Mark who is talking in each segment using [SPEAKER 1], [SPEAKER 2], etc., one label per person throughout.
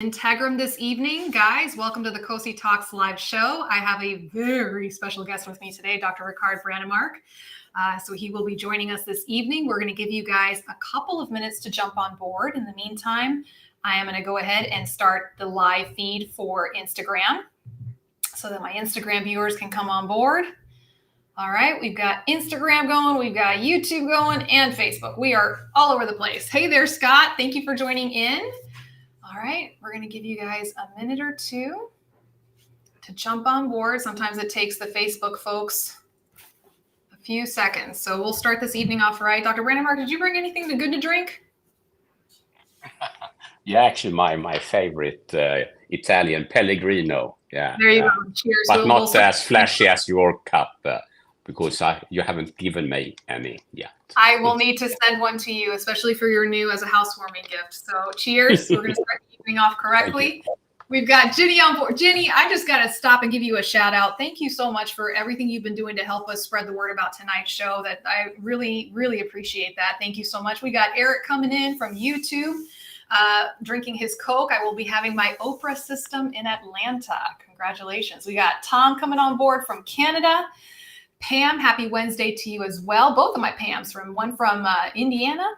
[SPEAKER 1] Integrum this evening. Guys, welcome to the Cosi Talks live show. I have a very special guest with me today, Dr. Rickard Branemark. So he will be joining us this evening. We're going to give you guys a couple of minutes to jump on board. In the meantime, I am going to go ahead and start the live feed for Instagram so that my Instagram viewers can come on board. All right, we've got Instagram going, we've got YouTube going, and Facebook. We are all over the place. Hey there, Scott. Thank you for joining in. All right, we're going to give you guys a minute or two to jump on board. Sometimes it takes the Facebook folks a few seconds. So we'll start this evening off right. Dr. Branemark, did you bring anything good to drink?
[SPEAKER 2] Yeah, actually, my favorite Italian Pellegrino. Yeah.
[SPEAKER 1] There you go. Cheers.
[SPEAKER 2] But not as flashy as your cup, because you haven't given me any yet.
[SPEAKER 1] I will need to send one to you, especially for your new as a housewarming gift. So cheers. We're going to start the evening off correctly. We've got Ginny on board. Ginny, I just got to stop and give you a shout out. Thank you so much for everything you've been doing to help us spread the word about tonight's show. That I really, really appreciate that. Thank you so much. We got Eric coming in from YouTube, drinking his Coke. I will be having my OPRA system in Atlanta. Congratulations. We got Tom coming on board from Canada. Pam, happy Wednesday to you as well. Both of my Pams, one from Indiana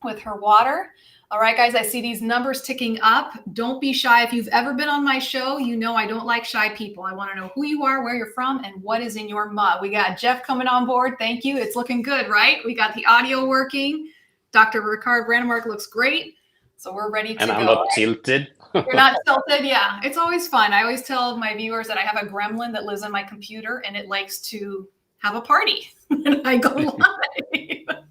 [SPEAKER 1] with her water. All right, guys, I see these numbers ticking up. Don't be shy. If you've ever been on my show, you know I don't like shy people. I want to know who you are, where you're from, and what is in your mug. We got Jeff coming on board. Thank you. It's looking good, right? We got the audio working. Dr. Rickard Branemark looks great. So we're ready to go.
[SPEAKER 2] And I'm not tilted.
[SPEAKER 1] You're not tilted, yeah. It's always fun. I always tell my viewers that I have a gremlin that lives on my computer and it likes to have a party. And I go live.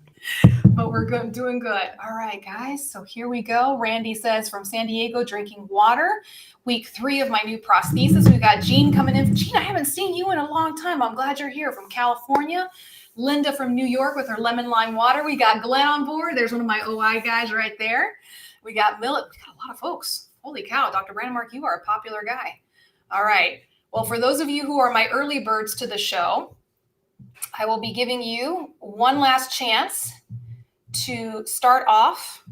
[SPEAKER 1] But we're good, doing good. All right, guys. So here we go. Randy says from San Diego, drinking water. Week 3 of my new prosthesis. We've got Jean coming in. Jean, I haven't seen you in a long time. I'm glad you're here from California. Linda from New York with her lemon lime water. We got Glenn on board. There's one of my OI guys right there. We got Millet. We got a lot of folks. Holy cow, Dr. Branemark, you are a popular guy. All right. Well, for those of you who are my early birds to the show, I will be giving you one last chance to start off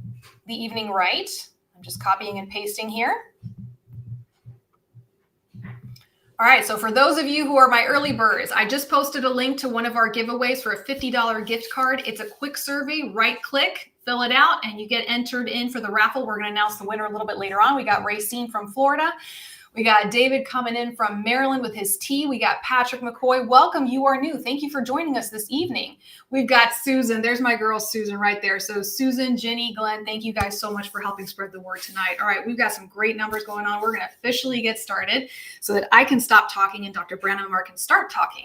[SPEAKER 1] the evening right. I'm just copying and pasting here. All right, so for those of you who are my early birds, I just posted a link to one of our giveaways for a $50 gift card. It's a quick survey, right click, fill it out, and you get entered in for the raffle. We're going to announce the winner a little bit later on. We got Racine from Florida. We got David coming in from Maryland with his tea. We got Patrick McCoy. Welcome. You are new. Thank you for joining us this evening. We've got Susan. There's my girl, Susan, right there. So Susan, Ginny, Glenn, thank you guys so much for helping spread the word tonight. All right, we've got some great numbers going on. We're going to officially get started so that I can stop talking and Dr. Branemark can start talking.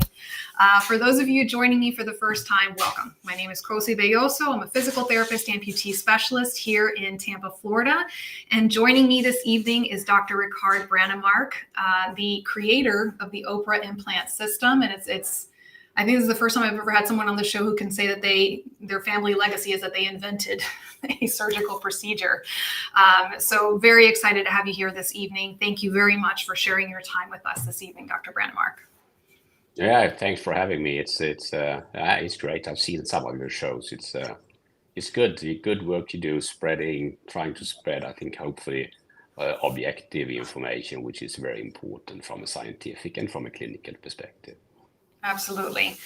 [SPEAKER 1] For those of you joining me for the first time, welcome. My name is Cosi Talks. I'm a physical therapist, amputee specialist here in Tampa, Florida. And joining me this evening is Dr. Rickard Branemark, the creator of the OPRA Implant System. And it's I think this is the first time I've ever had someone on the show who can say that their family legacy is that they invented a surgical procedure. So very excited to have you here this evening. Thank you very much for sharing your time with us this evening, Dr. Branemark.
[SPEAKER 2] Yeah, thanks for having me. It's great. I've seen some of your shows. It's good work you do, trying to spread, I think, hopefully objective information, which is very important from a scientific and from a clinical perspective.
[SPEAKER 1] Absolutely.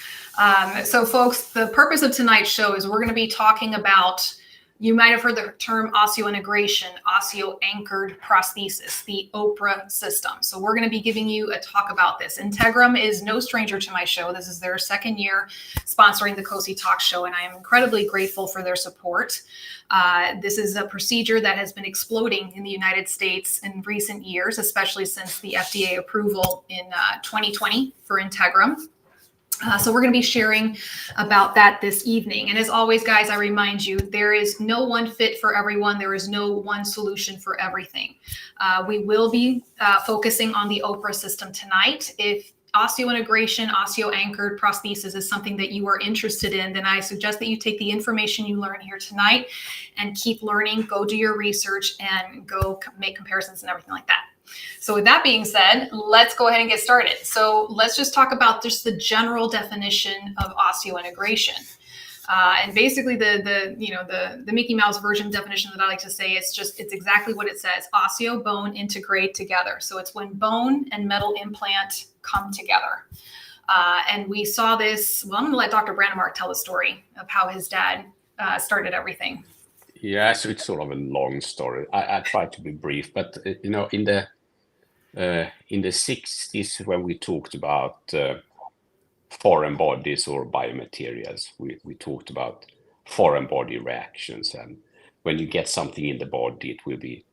[SPEAKER 1] So folks, the purpose of tonight's show is we're going to be talking about, you might have heard the term osseointegration, osseo-anchored prosthesis, the OPRA system. So we're going to be giving you a talk about this. Integrum is no stranger to my show. This is their second year sponsoring the Cosi Talks show, and I am incredibly grateful for their support. This is a procedure that has been exploding in the United States in recent years, especially since the FDA approval in 2020 for Integrum. So we're going to be sharing about that this evening. And as always, guys, I remind you, there is no one fit for everyone. There is no one solution for everything. We will be focusing on the OPRA system tonight. If osseointegration, osseo-anchored prosthesis is something that you are interested in, then I suggest that you take the information you learn here tonight and keep learning, go do your research, and go make comparisons and everything like that. So with that being said, let's go ahead and get started. So let's just talk about just the general definition of osseointegration. And basically the Mickey Mouse version definition that I like to say is it's exactly what it says: osseo bone integrate together. So it's when bone and metal implant come together. And we saw this. Well, I'm going to let Dr. Branemark tell the story of how his dad started everything.
[SPEAKER 2] Yeah, so it's sort of a long story. I try to be brief, but in the 60s, when we talked about foreign bodies or biomaterials, we talked about foreign body reactions, and when you get something in the body, it will be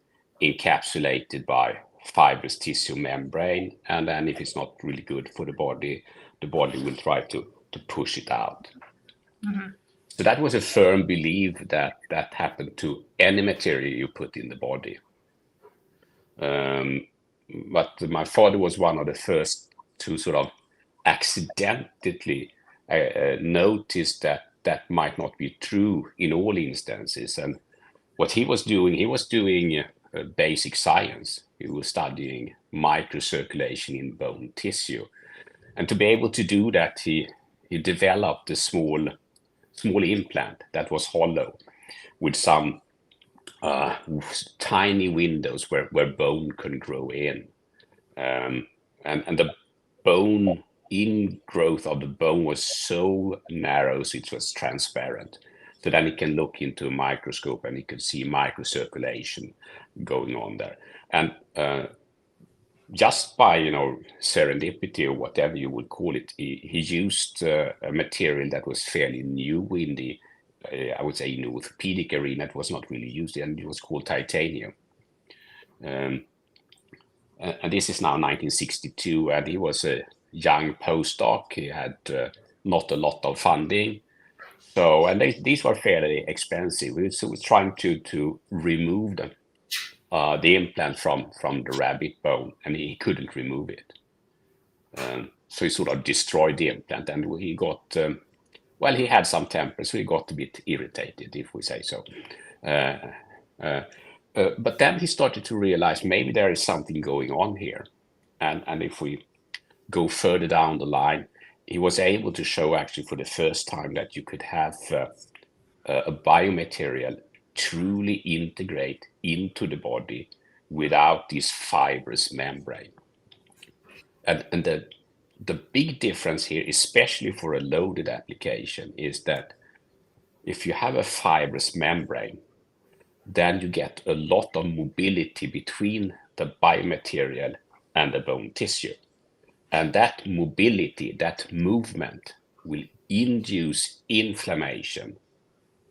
[SPEAKER 2] encapsulated by fibrous tissue membrane, and then if it's not really good for the body will try to push it out.
[SPEAKER 1] Mm-hmm.
[SPEAKER 2] So that was a firm belief that happened to any material you put in the body. But my father was one of the first to sort of accidentally notice that might not be true in all instances. And what he was doing basic science. He was studying microcirculation in bone tissue. And to be able to do that, he developed a small implant that was hollow with some tiny windows where bone could grow in. And the bone ingrowth of the bone was so narrow, so it was transparent. So then he can look into a microscope and he could see microcirculation going on there. And just by serendipity or whatever you would call it, he used a material that was fairly new in the I would say in the orthopedic arena. It was not really used, and it was called titanium. And this is now 1962, and he was a young postdoc. He had not a lot of funding, and these were fairly expensive. So he was trying to remove them. The implant from the rabbit bone, and he couldn't remove it. So he sort of destroyed the implant, and he got, he had some temper, so he got a bit irritated, if we say so. But then he started to realize maybe there is something going on here. And if we go further down the line, he was able to show actually for the first time that you could have a biomaterial truly integrate into the body without this fibrous membrane. And the big difference here, especially for a loaded application, is that if you have a fibrous membrane, then you get a lot of mobility between the biomaterial and the bone tissue. And that mobility, that movement, will induce inflammation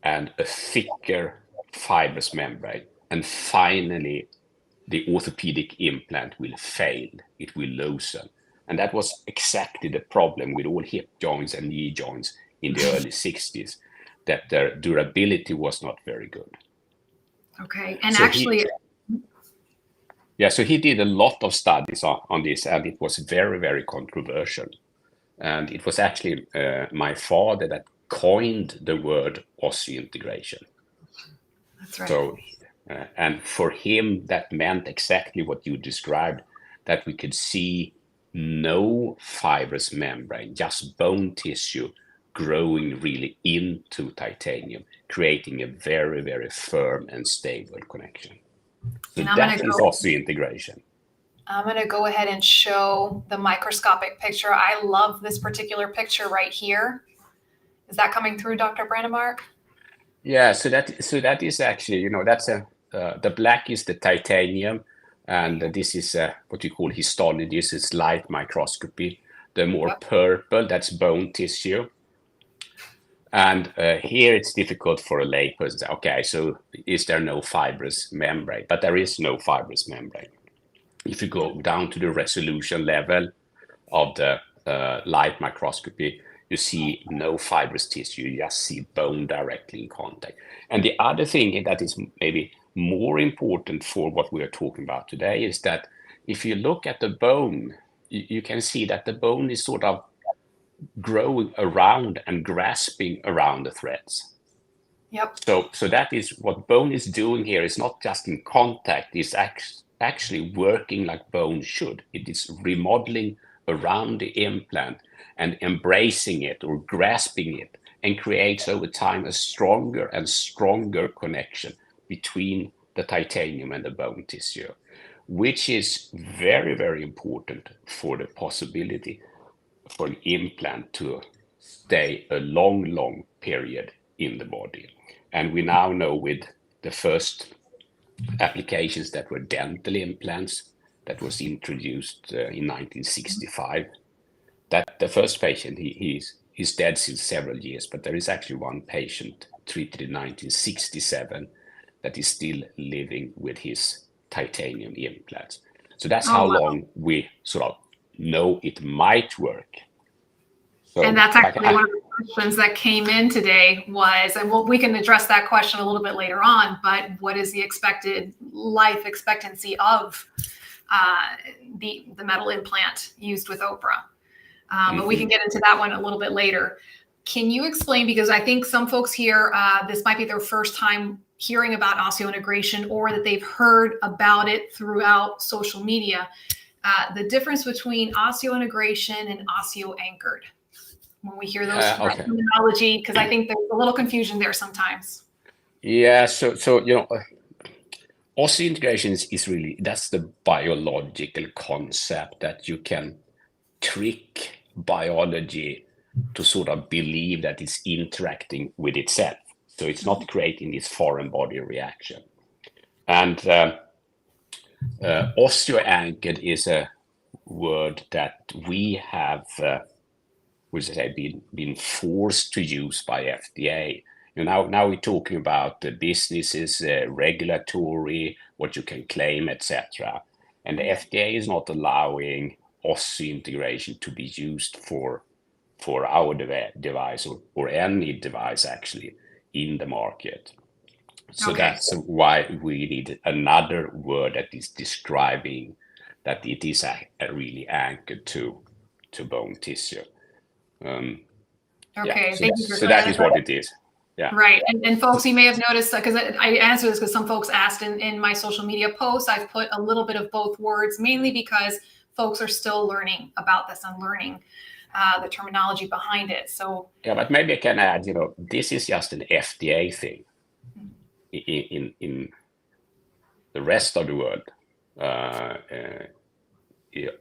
[SPEAKER 2] and a thicker fibrous membrane. And finally, the orthopedic implant will fail. It will loosen. And that was exactly the problem with all hip joints and knee joints in the early 60s, that their durability was not very good.
[SPEAKER 1] Okay. And
[SPEAKER 2] so so he did a lot of studies on this, and it was very, very controversial. And it was actually my father that coined the word osseointegration.
[SPEAKER 1] That's right.
[SPEAKER 2] So, and for him, that meant exactly what you described, that we could see no fibrous membrane, just bone tissue growing really into titanium, creating a very, very firm and stable connection. So that is osseointegration.
[SPEAKER 1] I'm going to go ahead and show the microscopic picture. I love this particular picture right here. Is that coming through, Dr. Branemark?
[SPEAKER 2] Yeah, so that is actually, that's the black is the titanium, and this is what you call histology. This is light microscopy. The more purple, that's bone tissue. And here it's difficult for a layperson to say, okay, so is there no fibrous membrane? But there is no fibrous membrane. If you go down to the resolution level of the light microscopy, you see no fibrous tissue, you just see bone directly in contact. And the other thing that is maybe more important for what we are talking about today is that if you look at the bone, you can see that the bone is sort of growing around and grasping around the threads.
[SPEAKER 1] Yep.
[SPEAKER 2] So that is what bone is doing here. Is not just in contact, it's actually working like bone should. It is remodeling around the implant and embracing it or grasping it and creates over time a stronger and stronger connection between the titanium and the bone tissue, which is very, very important for the possibility for an implant to stay a long, long period in the body. And we now know with the first applications that were dental implants that was introduced in 1965, that the first patient, he's dead since several years, but there is actually one patient treated in 1967 that is still living with his titanium implants. So that's how long we sort of know it might work. So,
[SPEAKER 1] and that's actually one of the questions that came in today was, and we can address that question a little bit later on, but what is the expected life expectancy of the metal implant used with OPRA? But we can get into that one a little bit later. Can you explain, because I think some folks here, this might be their first time hearing about osseointegration, or that they've heard about it throughout social media, the difference between osseointegration and osseo-anchored, when we hear those terminology, because I think there's a little confusion there sometimes.
[SPEAKER 2] Yeah, so osseointegration is really, that's the biological concept that you can trick biology to sort of believe that it's interacting with itself. So it's not creating this foreign body reaction. And osseoanchored is a word that we have, been forced to use by FDA. Now we're talking about the businesses, regulatory, what you can claim, etc. And the FDA is not allowing osseointegration to be used for our device or any device actually in the market. So that's why we need another word that is describing that it is really anchored to bone tissue. So that is what it is. Yeah.
[SPEAKER 1] Right. And folks, you may have noticed, because I answer this because some folks asked in my social media posts, I've put a little bit of both words, mainly because folks are still learning about this and learning the terminology behind it. So
[SPEAKER 2] yeah, but maybe I can add, this is just an FDA thing. In the rest of the world,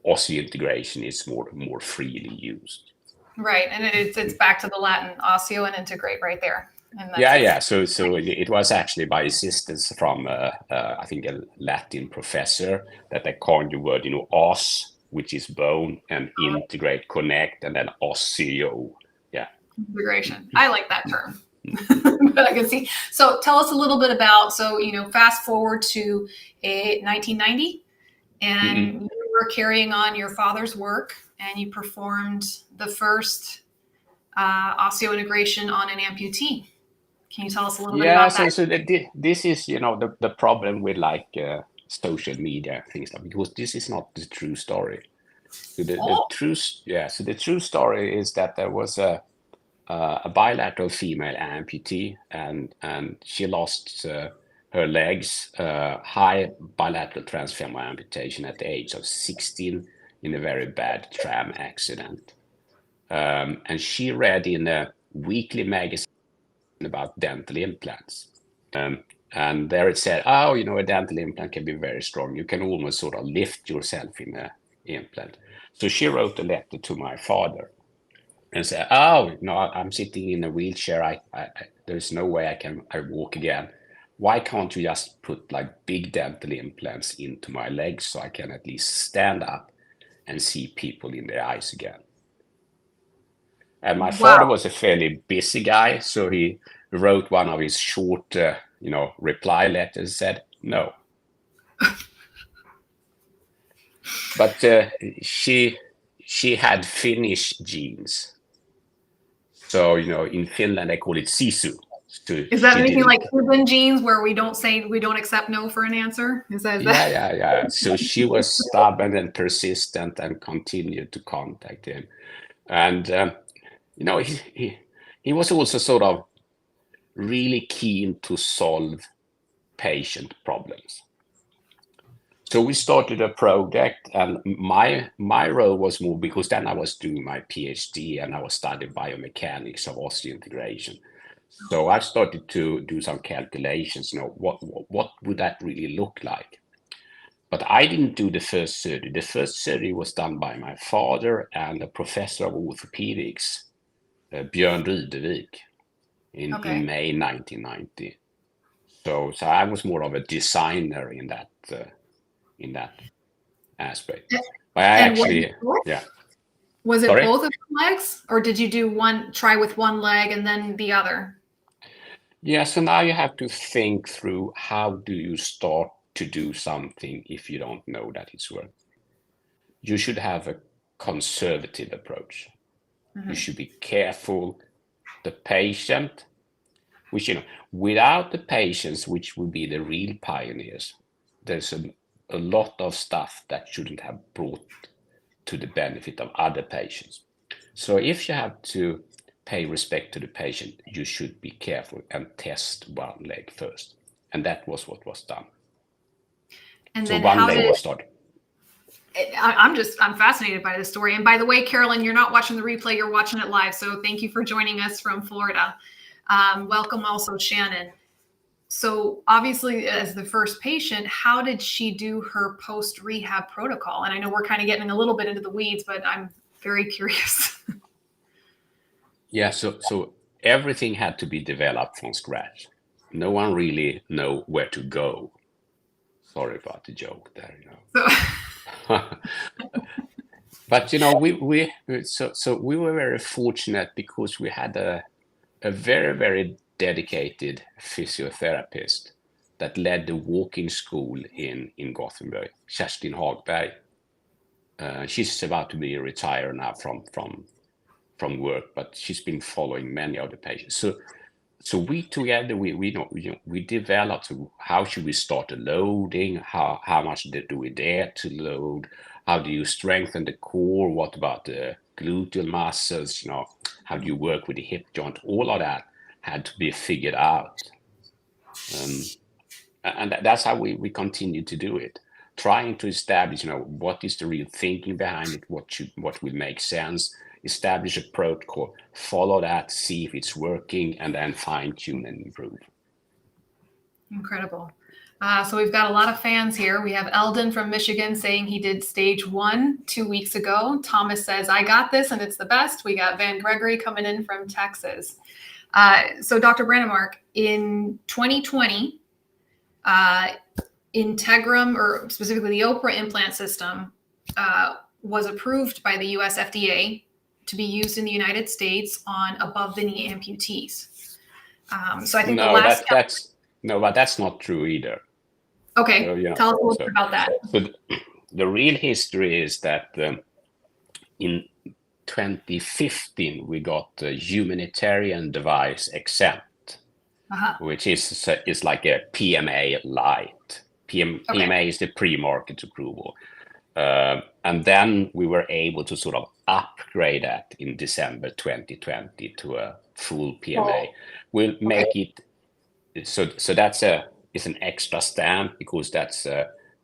[SPEAKER 2] osseointegration is more freely used.
[SPEAKER 1] Right, and it's back to the Latin osseo and integrate right there. And
[SPEAKER 2] that's So it was actually by assistance from I think a Latin professor that they coined the word, os, which is bone, and integrate, connect, and then osseo. Yeah.
[SPEAKER 1] Integration. I like that term. But I can see. So tell us a little bit about, fast forward to 1990, and you were carrying on your father's work, and you performed the first osseointegration on an amputee. Can you tell us a little bit about that?
[SPEAKER 2] So this is, the problem with social media things, because this is not the true story. So the true story is that there was a bilateral female amputee, and she lost her legs, high bilateral transfemoral amputation at the age of 16 in a very bad tram accident. And she read in a weekly magazine about dental implants. And there it said, a dental implant can be very strong. You can almost sort of lift yourself in an implant. So she wrote a letter to my father and said, I'm sitting in a wheelchair. There's no way I walk again. Why can't you just put big dental implants into my legs so I can at least stand up and see people in the eyes again? And my father was a fairly busy guy, so he wrote one of his short, reply letters and said no. But she had Finnish genes, so in Finland they call it sisu. So
[SPEAKER 1] is that anything like Cuban genes, where we don't accept no for an answer? Is that?
[SPEAKER 2] Yeah. So she was stubborn and persistent and continued to contact him, and he was also sort of really keen to solve patient problems. So we started a project, and my role was more because then I was doing my PhD and I was studying biomechanics of osseointegration. So I started to do some calculations. What would that really look like? But I didn't do the first surgery. The first surgery was done by my father and a professor of orthopedics, Björn Rydevik, in May 1990. So I was more of a designer in that aspect. But I actually, yeah.
[SPEAKER 1] Was it both of the legs, or did you do try with one leg and then the other?
[SPEAKER 2] Yeah, so now you have to think through, how do you start to do something if you don't know that it's working? You should have a conservative approach. You should be careful. The patient, which, without the patients, which would be the real pioneers, there's a lot of stuff that shouldn't have brought to the benefit of other patients. So if you have to pay respect to the patient, you should be careful and test one leg first. And that was what was done.
[SPEAKER 1] And
[SPEAKER 2] so
[SPEAKER 1] then
[SPEAKER 2] one leg was started.
[SPEAKER 1] I'm fascinated by this story. And by the way, Carolyn, you're not watching the replay, you're watching it live. So thank you for joining us from Florida. Welcome also, Shannon. So obviously, as the first patient, how did she do her post-rehab protocol? And I know we're kind of getting a little bit into the weeds, but I'm very curious.
[SPEAKER 2] Yeah, so everything had to be developed from scratch. No one really know where to go. Sorry about the joke there, But we were very fortunate because we had a very, very dedicated physiotherapist that led the walking school in Gothenburg, Kerstin Hagberg. She's about to be retired now from work, but she's been following many of the patients. So we together we developed how should we start the loading, how much do we dare to load, how do you strengthen the core, what about the gluteal muscles, how do you work with the hip joint, all of that had to be figured out. And that's how we continue to do it, trying to establish what is the real thinking behind it, what will make sense, establish a protocol, follow that, see if it's working, and then fine-tune and improve.
[SPEAKER 1] Incredible. So we've got a lot of fans here. We have Eldon from Michigan saying he did stage 1 2 weeks ago. Thomas says, I got this and it's the best. We got Van Gregory coming in from Texas. So Dr. Branemark, in 2020, Integrum, or specifically the OPRA Implant System, was approved by the US FDA to be used in the United States on above-the-knee amputees. So I think
[SPEAKER 2] but that's not true either.
[SPEAKER 1] Okay, tell us a little bit about that.
[SPEAKER 2] So the real history is that in 2015 we got the humanitarian device exempt, which is like a PMA light. PMA is the pre-market approval. And then we were able to sort of upgrade that in December 2020 to a full PMA. We'll make it so that's is an extra stamp, because that's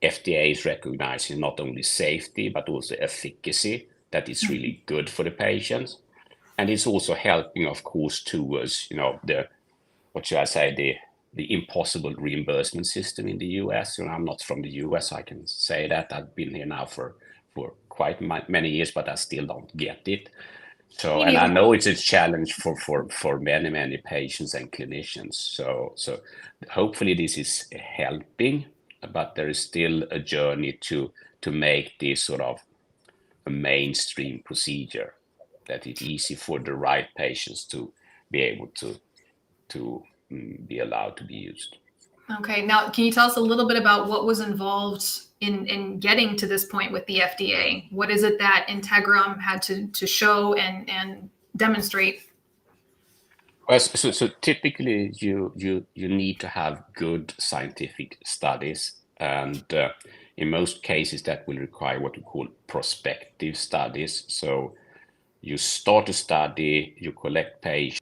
[SPEAKER 2] FDA is recognizing not only safety but also efficacy, that is really good for the patients, and it's also helping, of course, towards the impossible reimbursement system in the US. I'm not from the US, I can say that. I've been here now for quite many years, but I still don't get it. So, and I know it's a challenge for many patients and clinicians. So hopefully this is helping, but there is still a journey to make this sort of a mainstream procedure, that it's easy for the right patients to be able to be allowed to be used.
[SPEAKER 1] Okay, now can you tell us a little bit about what was involved in getting to this point with the FDA? What is it that Integrum had to show and demonstrate?
[SPEAKER 2] Well, so typically you need to have good scientific studies, and in most cases that will require what we call prospective studies. So you start a study, you collect patients,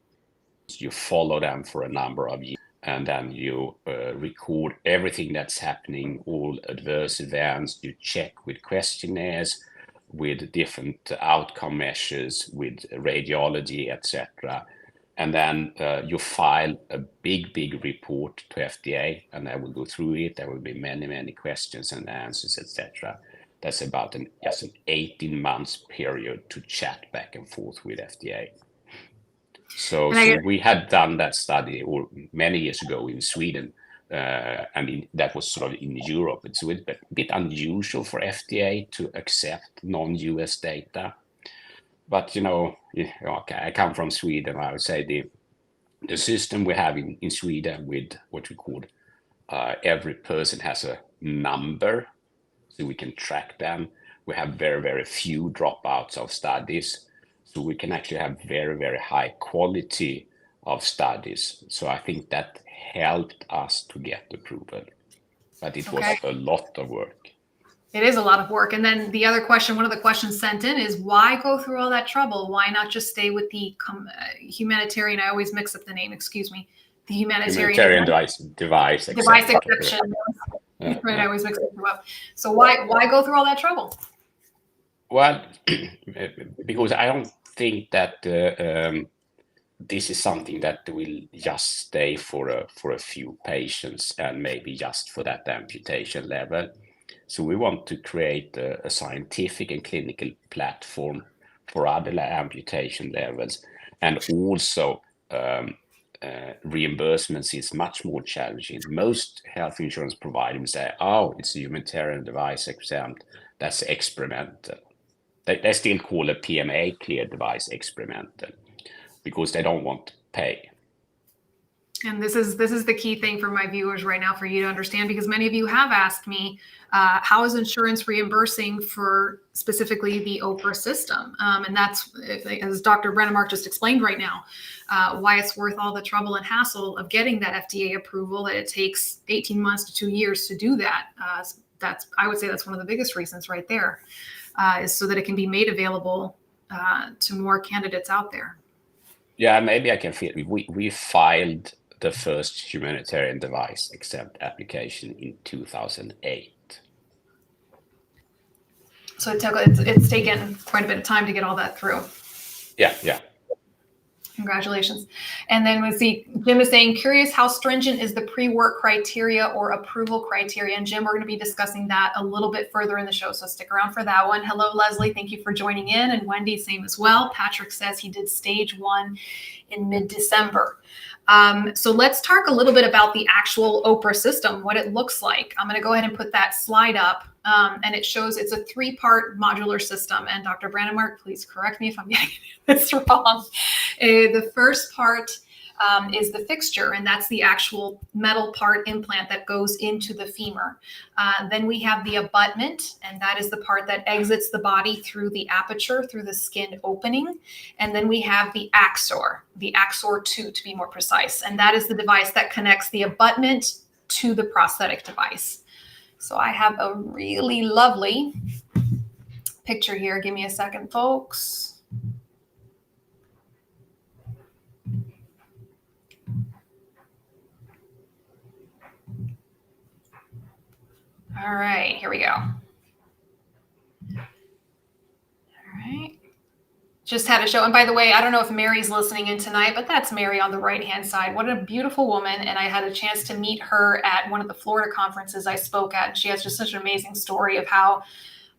[SPEAKER 2] you follow them for a number of years, and then you record everything that's happening, all adverse events. You check with questionnaires, with different outcome measures, with radiology, etc. And then you file a big report to FDA, and I will go through it. There will be many questions and answers, etc. That's about just an 18 months period to chat back and forth with FDA. So we had done that study many years ago in Sweden. That was sort of in Europe. It's a bit unusual for FDA to accept non-US data. But, I come from Sweden. I would say the system we have in Sweden with what we call every person has a number, so we can track them. We have very few dropouts of studies, so we can actually have very high quality of studies. So I think that helped us to get approval, but it was a lot of work.
[SPEAKER 1] It is a lot of work. And then the other question, one of the questions sent in is, why go through all that trouble? Why not just stay with the humanitarian? I always mix up the name, excuse me. The humanitarian
[SPEAKER 2] device
[SPEAKER 1] exception. Right, I always mix it up. So why go through all that trouble?
[SPEAKER 2] Well, because I don't think that this is something that will just stay for a few patients and maybe just for that amputation level. So we want to create a scientific and clinical platform for other amputation levels, and also reimbursements is much more challenging. Most health insurance providers say, "Oh, it's a humanitarian device exempt. That's experimental." They still call a PMA cleared device experimental because they don't want to pay.
[SPEAKER 1] And this is the key thing for my viewers right now for you to understand, because many of you have asked me, how is insurance reimbursing for specifically the OPRA system? And that's, as Dr. Branemark just explained right now, why it's worth all the trouble and hassle of getting that FDA approval, that it takes 18 months to 2 years to do that. I would say that's one of the biggest reasons right there, is so that it can be made available to more candidates out there.
[SPEAKER 2] Yeah, maybe I can feel we filed the first humanitarian device exempt application in 2008.
[SPEAKER 1] So it's taken quite a bit of time to get all that through.
[SPEAKER 2] Yeah.
[SPEAKER 1] Congratulations. And then Jim is saying, curious how stringent is the pre-work criteria or approval criteria? And Jim, we're going to be discussing that a little bit further in the show, so stick around for that one. Hello, Leslie. Thank you for joining in. And Wendy, same as well. Patrick says he did stage 1 in mid-December. So let's talk a little bit about the actual OPRA system, what it looks like. I'm going to go ahead and put that slide up. And it shows it's a 3-part modular system. And Dr. Branemark, please correct me if I'm getting this wrong. The first part is the fixture, and that's the actual metal part implant that goes into the femur. Then we have the abutment, and that is the part that exits the body through the aperture, through the skin opening. And then we have the axor 2 to be more precise. And that is the device that connects the abutment to the prosthetic device. So I have a really lovely picture here. Give me a second, folks. All right, here we go. All right. Just had a show. And by the way, I don't know if Mary's listening in tonight, but that's Mary on the right-hand side. What a beautiful woman. And I had a chance to meet her at one of the Florida conferences I spoke at. And she has just such an amazing story of how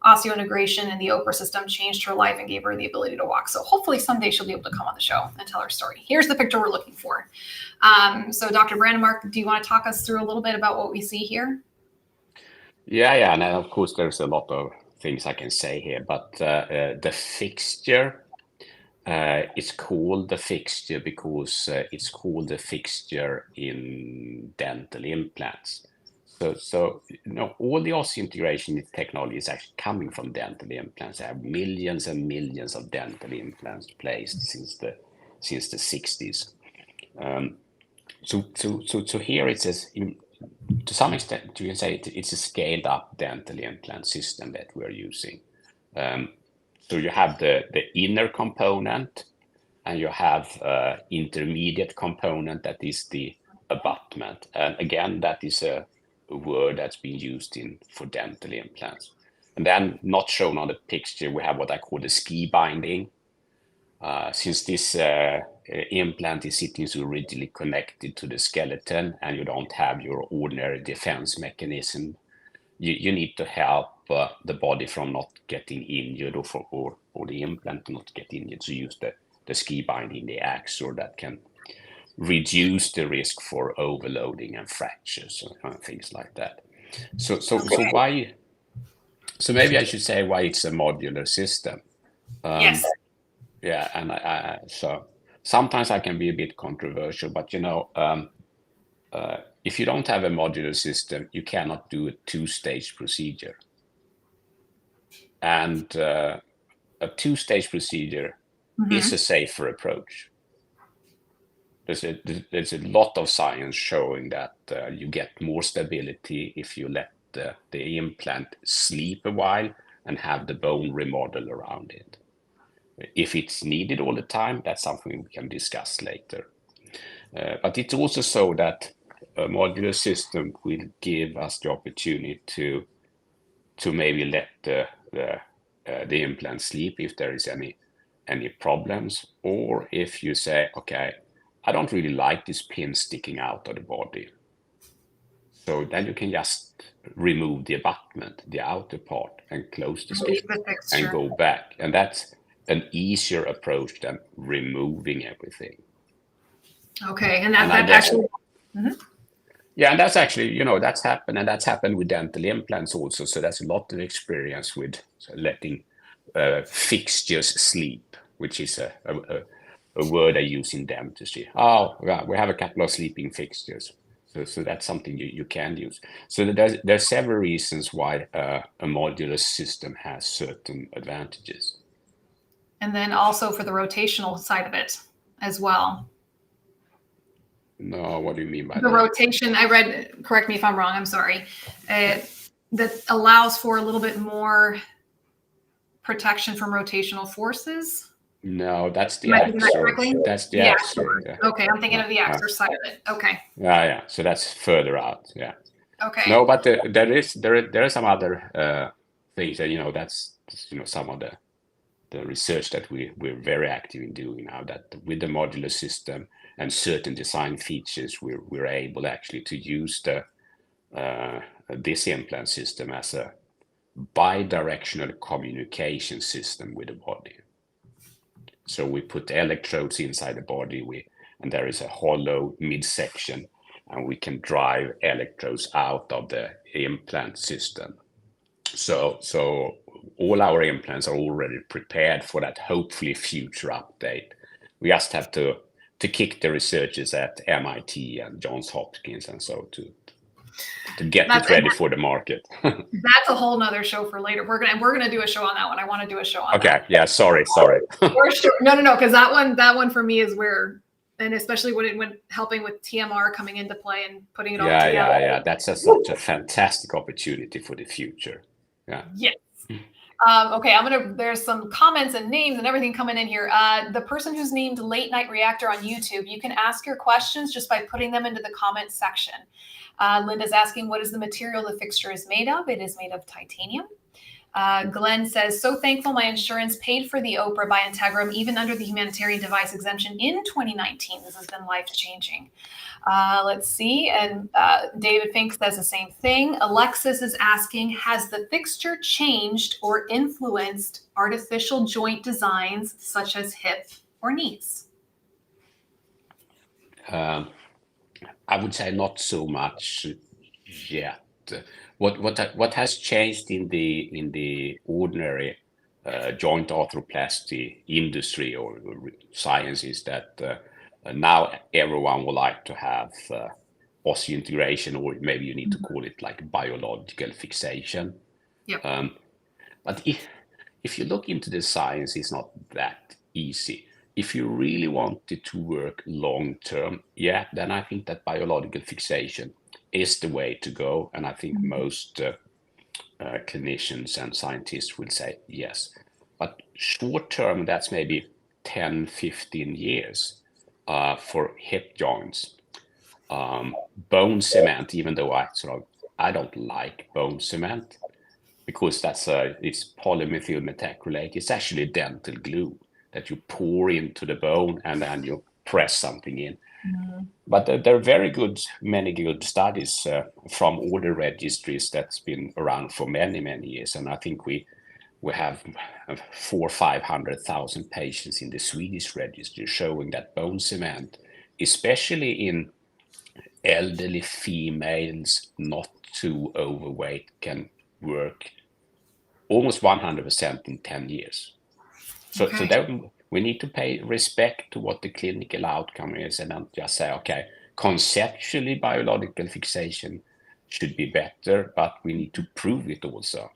[SPEAKER 1] osseointegration and the OPRA system changed her life and gave her the ability to walk. So hopefully someday she'll be able to come on the show and tell her story. Here's the picture we're looking for. So Dr. Branemark, do you want to talk us through a little bit about what we see here?
[SPEAKER 2] Yeah. And of course, there's a lot of things I can say here, but the fixture, it's called the fixture because it's called the fixture in dental implants. So all the osseointegration technology is actually coming from dental implants. I have millions and millions of dental implants placed since the 60s. So here it says, to some extent, you can say it's a scaled up dental implant system that we're using. So you have the inner component, and you have intermediate component that is the abutment. And again, that is a word that's been used for dental implants. And then not shown on the picture, we have what I call the ski binding. Since this implant is sitting so rigidly connected to the skeleton and you don't have your ordinary defense mechanism, you need to help the body from not getting injured or the implant not get injured. So use the ski binding, the axor that can reduce the risk for overloading and fractures and things like that. So why? So maybe I should say why it's a modular system.
[SPEAKER 1] Yes.
[SPEAKER 2] Yeah, and so sometimes I can be a bit controversial, but if you don't have a modular system, you cannot do a two-stage procedure. And a two-stage procedure is a safer approach. There's a lot of science showing that you get more stability if you let the implant sleep a while and have the bone remodel around it. If it's needed all the time, that's something we can discuss later. But it's also so that a modular system will give us the opportunity to maybe let the implant sleep if there is any problems, or if you say, okay, I don't really like this pin sticking out of the body. So then you can just remove the abutment, the outer part, and close the skin and go back. And that's an easier approach than removing everything.
[SPEAKER 1] Okay, and that actually.
[SPEAKER 2] Yeah, and that's actually, that's happened, and that's happened with dental implants also. So that's a lot of experience with letting fixtures sleep, which is a word I use in dentistry. Oh, yeah, we have a couple of sleeping fixtures. So that's something you can use. So there's several reasons why a modular system has certain advantages.
[SPEAKER 1] And then also for the rotational side of it as well.
[SPEAKER 2] No, what do you mean by
[SPEAKER 1] the
[SPEAKER 2] that?
[SPEAKER 1] rotation? I read, correct me if I'm wrong, I'm sorry, that allows for a little bit more protection from rotational forces.
[SPEAKER 2] No, that's the axor. That's the axor. Yeah.
[SPEAKER 1] Okay, I'm thinking of the axor side of it. Okay.
[SPEAKER 2] Yeah. So that's further out. Yeah.
[SPEAKER 1] Okay.
[SPEAKER 2] No, but there are some other things that that's some of the research that we're very active in doing now. That with the modular system and certain design features, we're able actually to use this implant system as a bidirectional communication system with the body. So we put electrodes inside the body, and there is a hollow midsection, and we can drive electrodes out of the implant system. So all our implants are already prepared for that, hopefully future update. We just have to kick the researchers at MIT and Johns Hopkins and so to get it ready for the market.
[SPEAKER 1] That's a whole nother show for later. We're gonna do a show on that one. I want to do a show on that.
[SPEAKER 2] Okay. Yeah. Sorry.
[SPEAKER 1] For sure. No. Because that one for me is where, and especially when helping with TMR coming into play and putting it all together.
[SPEAKER 2] Yeah. That's such a fantastic opportunity for the future. Yeah.
[SPEAKER 1] Yes. Okay, there's some comments and names and everything coming in here. The person who's named Late Night Reactor on YouTube, you can ask your questions just by putting them into the comments section. Linda's asking, what is the material the fixture is made of? It is made of titanium. Glenn says, so thankful my insurance paid for the OPRA by Integrum, even under the humanitarian device exemption in 2019. This has been life-changing. Let's see. And David Fink says the same thing. Alexis is asking, has the fixture changed or influenced artificial joint designs such as hip or knees?
[SPEAKER 2] I would say not so much yet. What has changed in the ordinary joint arthroplasty industry or science is that now everyone would like to have osseointegration, or maybe you need to call it like biological fixation.
[SPEAKER 1] Yep.
[SPEAKER 2] But if you look into the science, it's not that easy. If you really want it to work long term, then I think that biological fixation is the way to go. And I think most clinicians and scientists will say yes. But short term, that's maybe 10, 15 years for hip joints. bone cement, even though I don't like bone cement, because it's polymethyl methacrylate. It's actually dental glue that you pour into the bone and then you press something in. But there are many good studies from all the registries that's been around for many, many years. And I think we have 400,000 or 500,000 patients in the Swedish registry showing that bone cement, especially in elderly females, not too overweight, can work almost 100% in 10 years. So then we need to pay respect to what the clinical outcome is and not just say, okay, conceptually biological fixation should be better, but we need to prove it also.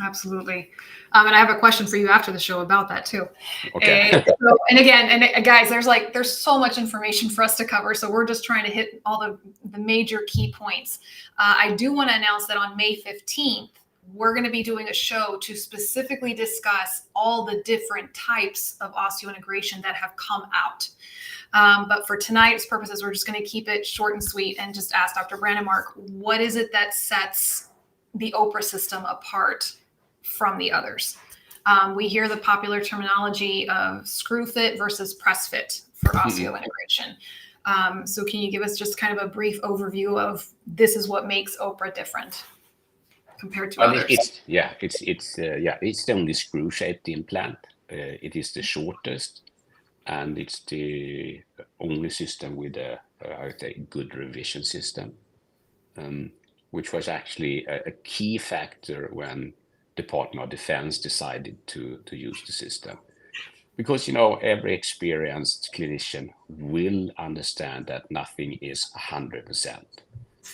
[SPEAKER 1] Absolutely. And I have a question for you after the show about that too.
[SPEAKER 2] Okay.
[SPEAKER 1] And again, guys, there's so much information for us to cover. So we're just trying to hit all the major key points. I do want to announce that on May 15th, we're going to be doing a show to specifically discuss all the different types of osseointegration that have come out. But for tonight's purposes, we're just going to keep it short and sweet and just ask Dr. Branemark, what is it that sets the OPRA system apart from the others? We hear the popular terminology of screw fit versus press fit for osseointegration. So can you give us just kind of a brief overview of this is what makes OPRA different compared to others?
[SPEAKER 2] It's the only screw-shaped implant. It is the shortest, and it's the only system with a good revision system, which was actually a key factor when Department of Defense decided to use the system. Because, every experienced clinician will understand that nothing is 100%.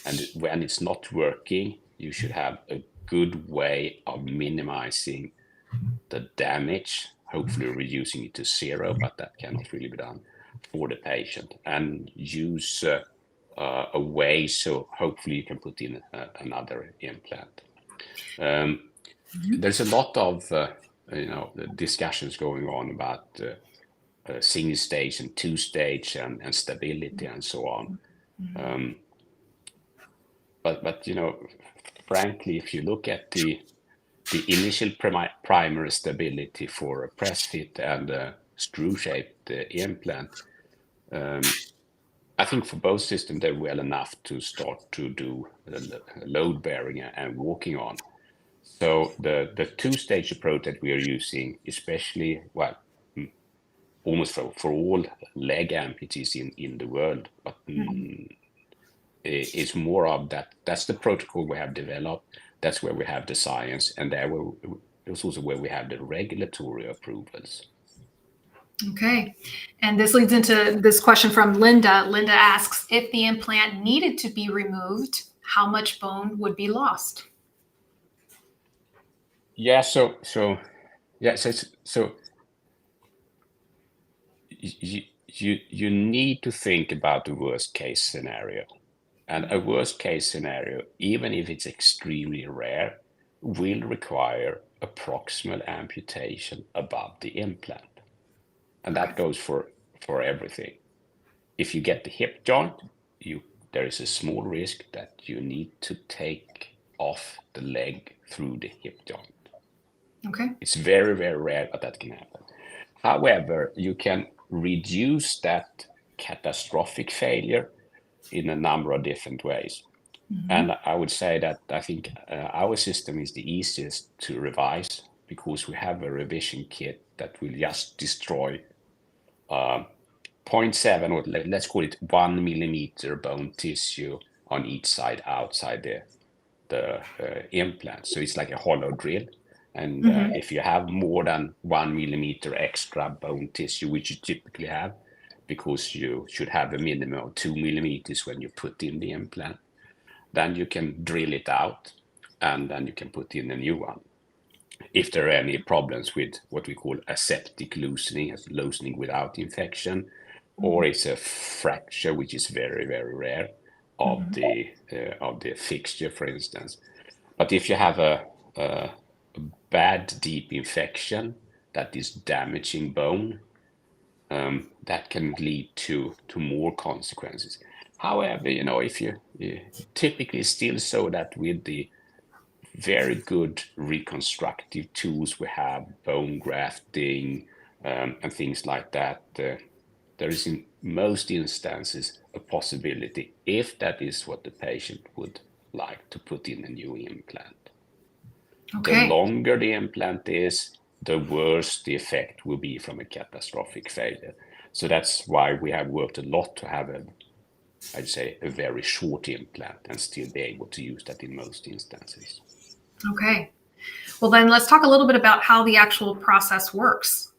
[SPEAKER 2] And when it's not working, you should have a good way of minimizing the damage, hopefully reducing it to zero, but that cannot really be done for the patient, and use a way so hopefully you can put in another implant. There's a lot of discussions going on about single stage and two stage and stability and so on. But frankly, if you look at the initial primary stability for a press fit and a screw-shaped implant, I think for both systems they're well enough to start to do load bearing and walking on. So the two-stage approach that we are using, especially almost for all leg amputees in the world, but is more of that. That's the protocol we have developed. That's where we have the science, and it's also where we have the regulatory approvals.
[SPEAKER 1] Okay. And this leads into this question from Linda. Linda asks, if the implant needed to be removed, how much bone would be lost?
[SPEAKER 2] Yeah, so you need to think about the worst case scenario. And a worst case scenario, even if it's extremely rare, will require a proximal amputation above the implant. And that goes for everything. If you get the hip joint, there is a small risk that you need to take off the leg through the hip joint.
[SPEAKER 1] Okay.
[SPEAKER 2] It's very, very rare, but that can happen. However, you can reduce that catastrophic failure in a number of different ways. And I would say that I think our system is the easiest to revise because we have a revision kit that will just destroy 0.7 or let's call it 1 millimeter bone tissue on each side outside the implant. So it's like a hollow drill. And if you have more than 1 millimeter extra bone tissue, which you typically have, because you should have a minimum of 2 millimeters when you put in the implant, then you can drill it out and then you can put in a new one. If there are any problems with what we call aseptic loosening, as loosening without infection, or it's a fracture, which is very, very rare, of the fixture, for instance. But if you have a bad deep infection that is damaging bone, that can lead to more consequences. However, if you typically still so that with the very good reconstructive tools we have, bone grafting, and things like that, there is in most instances a possibility, if that is what the patient would like, to put in a new implant. The
[SPEAKER 1] Okay.
[SPEAKER 2] longer the implant is, the worse the effect will be from a catastrophic failure. So that's why we have worked a lot to have I'd say a very short implant and still be able to use that in most instances.
[SPEAKER 1] Okay. Well, then let's talk a little bit about how the actual process works.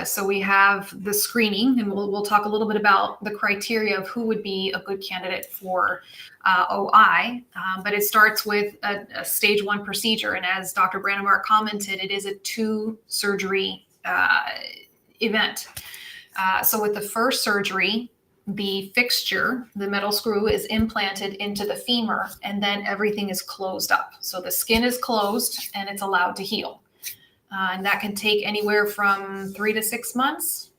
[SPEAKER 1] So we have the screening, and we'll talk a little bit about the criteria of who would be a good candidate for OI. But it starts with a stage 1 procedure. And as Dr. Branemark commented, it is a 2 surgery event. So with the first surgery, the fixture, the metal screw, is implanted into the femur, and then everything is closed up. So the skin is closed and it's allowed to heal. And that can take anywhere from 3 to 6 months,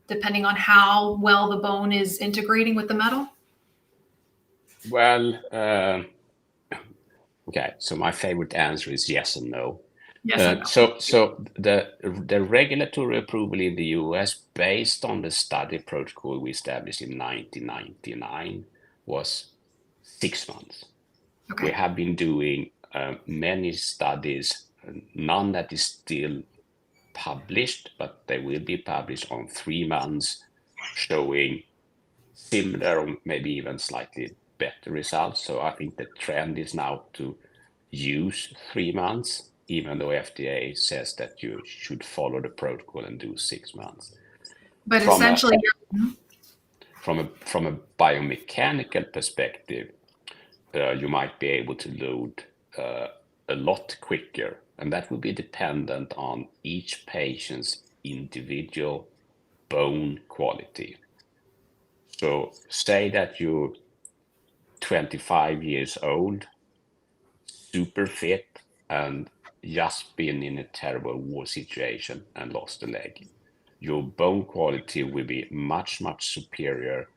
[SPEAKER 1] depending on how well the bone is integrating with the metal.
[SPEAKER 2] Well, okay, so my favorite answer is yes and no.
[SPEAKER 1] Yes and no.
[SPEAKER 2] So the regulatory approval in the US, based on the study protocol we established in 1999, was 6 months.
[SPEAKER 1] Okay.
[SPEAKER 2] We have been doing many studies, none that is still published, but they will be published on 3 months, showing similar or maybe even slightly better results. So I think the trend is now to use 3 months, even though FDA says that you should follow the protocol and do 6 months.
[SPEAKER 1] But essentially,
[SPEAKER 2] from a biomechanical perspective, you might be able to load a lot quicker, and that will be dependent on each patient's individual bone quality. So say that you're 25 years old, super fit, and just been in a terrible war situation and lost a leg. Your bone quality will be much, much superior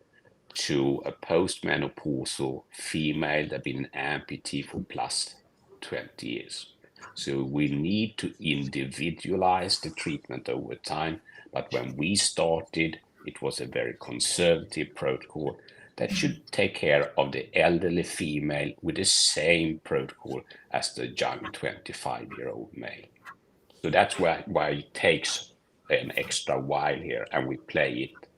[SPEAKER 2] to a postmenopausal female that been an amputee for plus 20 years. So we need to individualize the treatment over time. But when we started, it was a very conservative protocol that should take care of the elderly female with the same protocol as the young 25-year-old male. So that's why it takes an extra while here, and we play it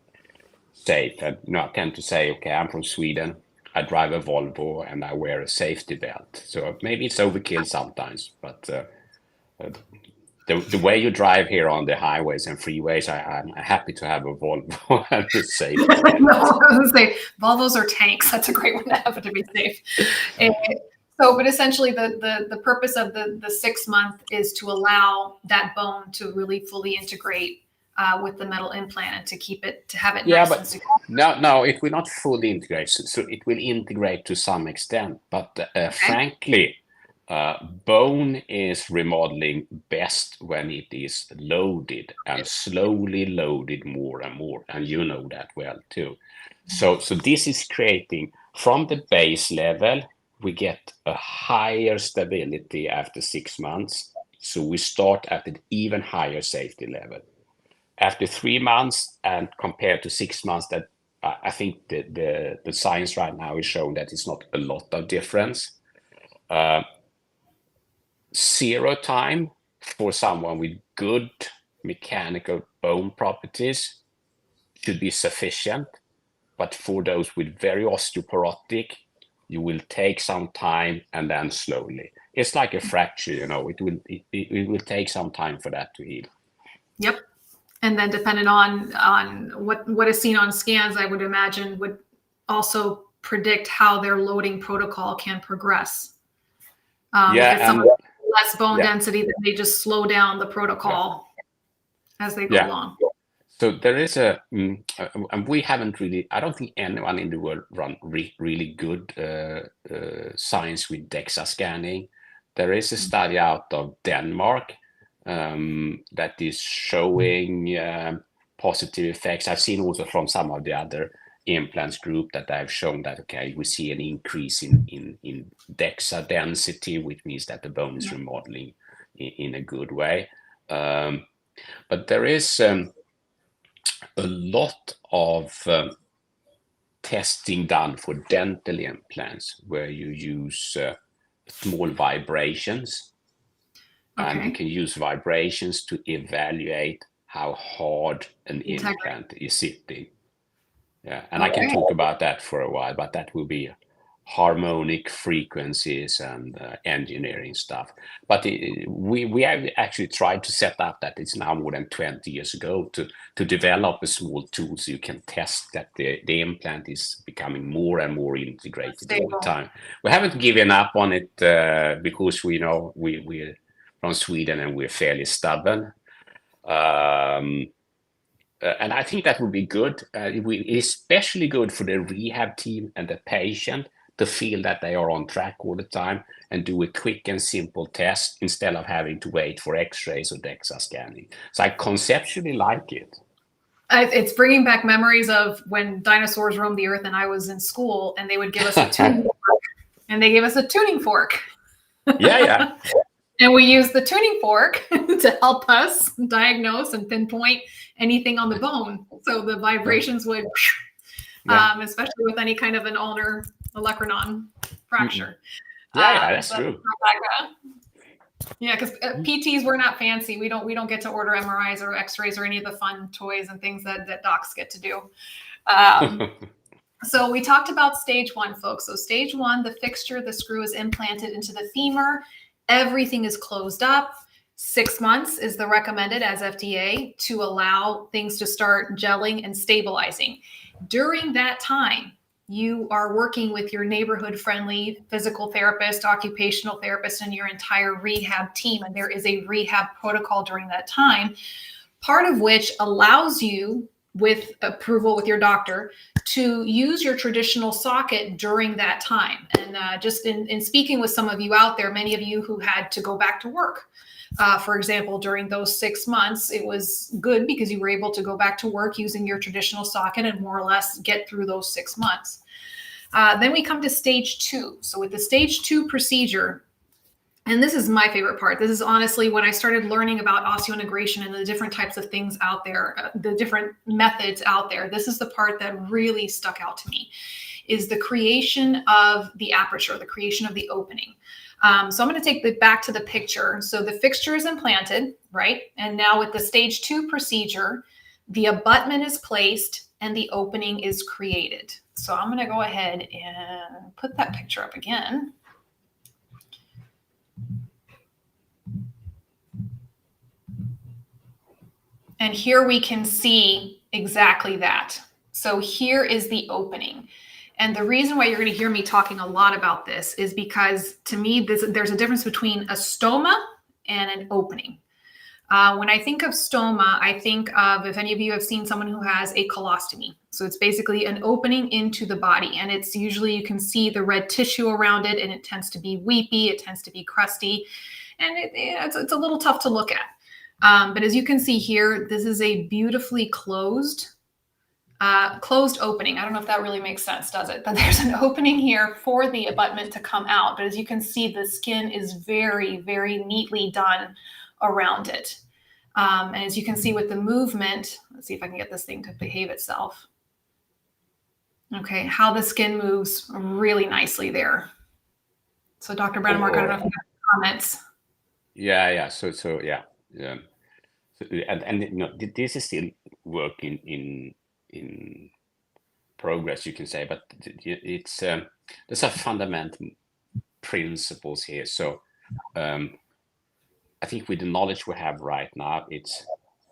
[SPEAKER 2] safe. And I tend to say, okay, I'm from Sweden, I drive a Volvo, and I wear a safety belt. So maybe it's overkill sometimes, but the way you drive here on the highways and freeways, I'm happy to have a Volvo and a safety belt.
[SPEAKER 1] No, I was going to say Volvos are tanks. That's a great one to have to be safe. But essentially the purpose of the 6 month is to allow that bone to really fully integrate with the metal implant and to have it nice and secure.
[SPEAKER 2] No, it will not fully integrate. So it will integrate to some extent, but frankly, bone is remodeling best when it is loaded and slowly loaded more and more, and you know that well too. So this is creating, from the base level, we get a higher stability after 6 months. So we start at an even higher safety level. After 3 months, and compared to 6 months, that I think the science right now is showing that it's not a lot of difference. 0 time for someone with good mechanical bone properties should be sufficient, but for those with very osteoporotic, you will take some time and then slowly. It's like a fracture, it will take some time for that to heal.
[SPEAKER 1] Yep. And then depending on what is seen on scans, I would imagine would also predict how their loading protocol can progress. If it's someone with less bone density, then they just slow down the protocol as they go along.
[SPEAKER 2] So there is and we haven't really, I don't think anyone in the world run really good science with DEXA scanning. There is a study out of Denmark that is showing positive effects. I've seen also from some of the other implants group that I've shown that, okay, we see an increase in DEXA density, which means that the bone is remodeling in a good way. But there is a lot of testing done for dental implants where you use small vibrations. And you can use vibrations to evaluate how hard an implant is sitting. Yeah, and I can talk about that for a while, but that will be harmonic frequencies and engineering stuff. But we have actually tried to set up that. It's now more than 20 years ago to develop a small tool so you can test that the implant is becoming more and more integrated all the time. We haven't given up on it because we know we're from Sweden and we're fairly stubborn. And I think that would be good. Especially good for the rehab team and the patient to feel that they are on track all the time and do a quick and simple test instead of having to wait for x-rays or DEXA scanning. So I conceptually like it.
[SPEAKER 1] It's bringing back memories of when dinosaurs roamed the earth and I was in school and they would give us a tuning fork. And they gave us a tuning fork.
[SPEAKER 2] Yeah.
[SPEAKER 1] And we use the tuning fork to help us diagnose and pinpoint anything on the bone. So the vibrations would, especially with any kind of an ulnar olecranon fracture.
[SPEAKER 2] Yeah, that's true.
[SPEAKER 1] Yeah, because PTs, we're not fancy. We don't get to order MRIs or X-rays or any of the fun toys and things that docs get to do. So we talked about stage one, folks. So stage one, the fixture, the screw is implanted into the femur. Everything is closed up. 6 months is the recommended as FDA to allow things to start gelling and stabilizing. During that time, you are working with your neighborhood friendly physical therapist, occupational therapist, and your entire rehab team. And there is a rehab protocol during that time, part of which allows you, with approval with your doctor, to use your traditional socket during that time. And just in speaking with some of you out there, many of you who had to go back to work, for example, during those 6 months, it was good because you were able to go back to work using your traditional socket and more or less get through those 6 months. Then we come to stage two. So with the stage two procedure, and this is my favorite part. This is honestly when I started learning about osseointegration and the different types of things out there, the different methods out there. This is the part that really stuck out to me, is the creation of the aperture, the creation of the opening. So I'm going to take it back to the picture. So the fixture is implanted, right? And now with the stage two procedure, the abutment is placed and the opening is created. So I'm going to go ahead and put that picture up again. And here we can see exactly that. So here is the opening. And the reason why you're going to hear me talking a lot about this is because to me, there's a difference between a stoma and an opening. When I think of stoma, I think of, if any of you have seen someone who has a colostomy. So it's basically an opening into the body. And it's usually, you can see the red tissue around it, and it tends to be weepy, it tends to be crusty, and it's a little tough to look at. But as you can see here, this is a beautifully closed opening. I don't know if that really makes sense, does it? But there's an opening here for the abutment to come out. But as you can see, the skin is very, very neatly done around it. And as you can see with the movement, let's see if I can get this thing to behave itself. Okay, how the skin moves really nicely there. So Dr. Branemark, I don't know if you have comments.
[SPEAKER 2] Yeah. So yeah. And you know, this is still work in progress, you can say, but it's there's a fundamental principles here. So I think with the knowledge we have right now, it's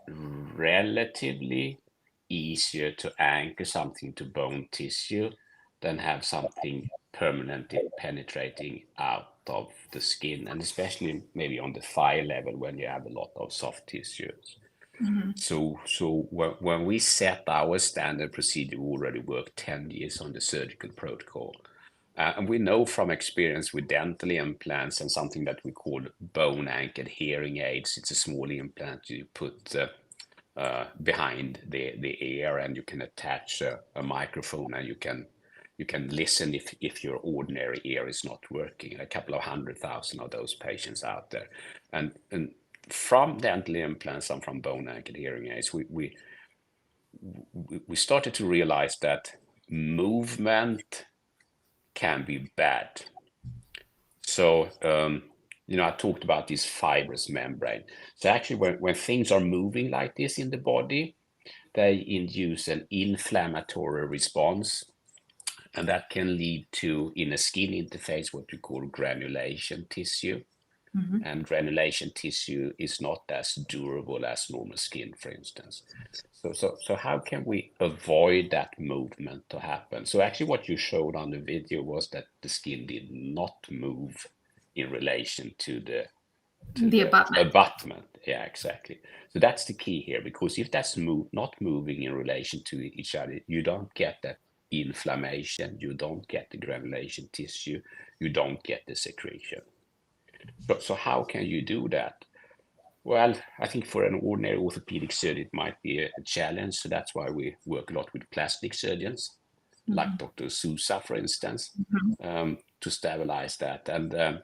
[SPEAKER 2] relatively easier to anchor something to bone tissue than have something permanently penetrating out of the skin, and especially maybe on the thigh level when you have a lot of soft tissues. Mm-hmm. So when we set our standard procedure, we already worked 10 years on the surgical protocol. And we know from experience with dental implants and something that we call bone anchored hearing aids. It's a small implant you put behind the ear, and you can attach a microphone, and you can listen if your ordinary ear is not working. A couple of 100,000 of those patients out there, and from dental implants and from bone anchored hearing aids, we started to realize that movement can be bad. So I talked about this fibrous membrane. So actually, when things are moving like this in the body, they induce an inflammatory response, and that can lead to, in a skin interface, what we call granulation tissue. And granulation tissue is not as durable as normal skin, for instance. So how can we avoid that movement to happen? So actually what you showed on the video was that the skin did not move in relation to
[SPEAKER 1] The abutment.
[SPEAKER 2] abutment. Yeah, exactly. So that's the key here, because if that's not moving in relation to each other, you don't get that inflammation, you don't get the granulation tissue, you don't get the secretion. So how can you do that? Well, I think for an ordinary orthopedic surgeon, it might be a challenge. So that's why we work a lot with plastic surgeons, like Dr. Sousa, for instance, to stabilize that. And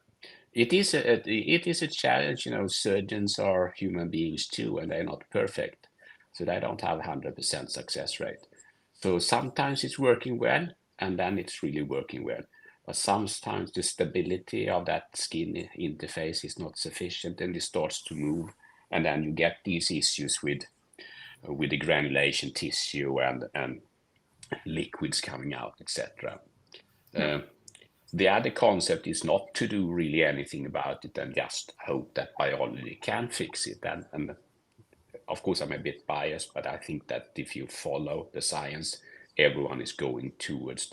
[SPEAKER 2] it is a challenge. Surgeons are human beings too, and they're not perfect. So they don't have 100% success rate. So sometimes it's working well, and then it's really working well. But sometimes the stability of that skin interface is not sufficient, and it starts to move, and then you get these issues with the granulation tissue and liquids coming out, etc. The other concept is not to do really anything about it and just hope that biology can fix it. And of course, I'm a bit biased, but I think that if you follow the science, everyone is going towards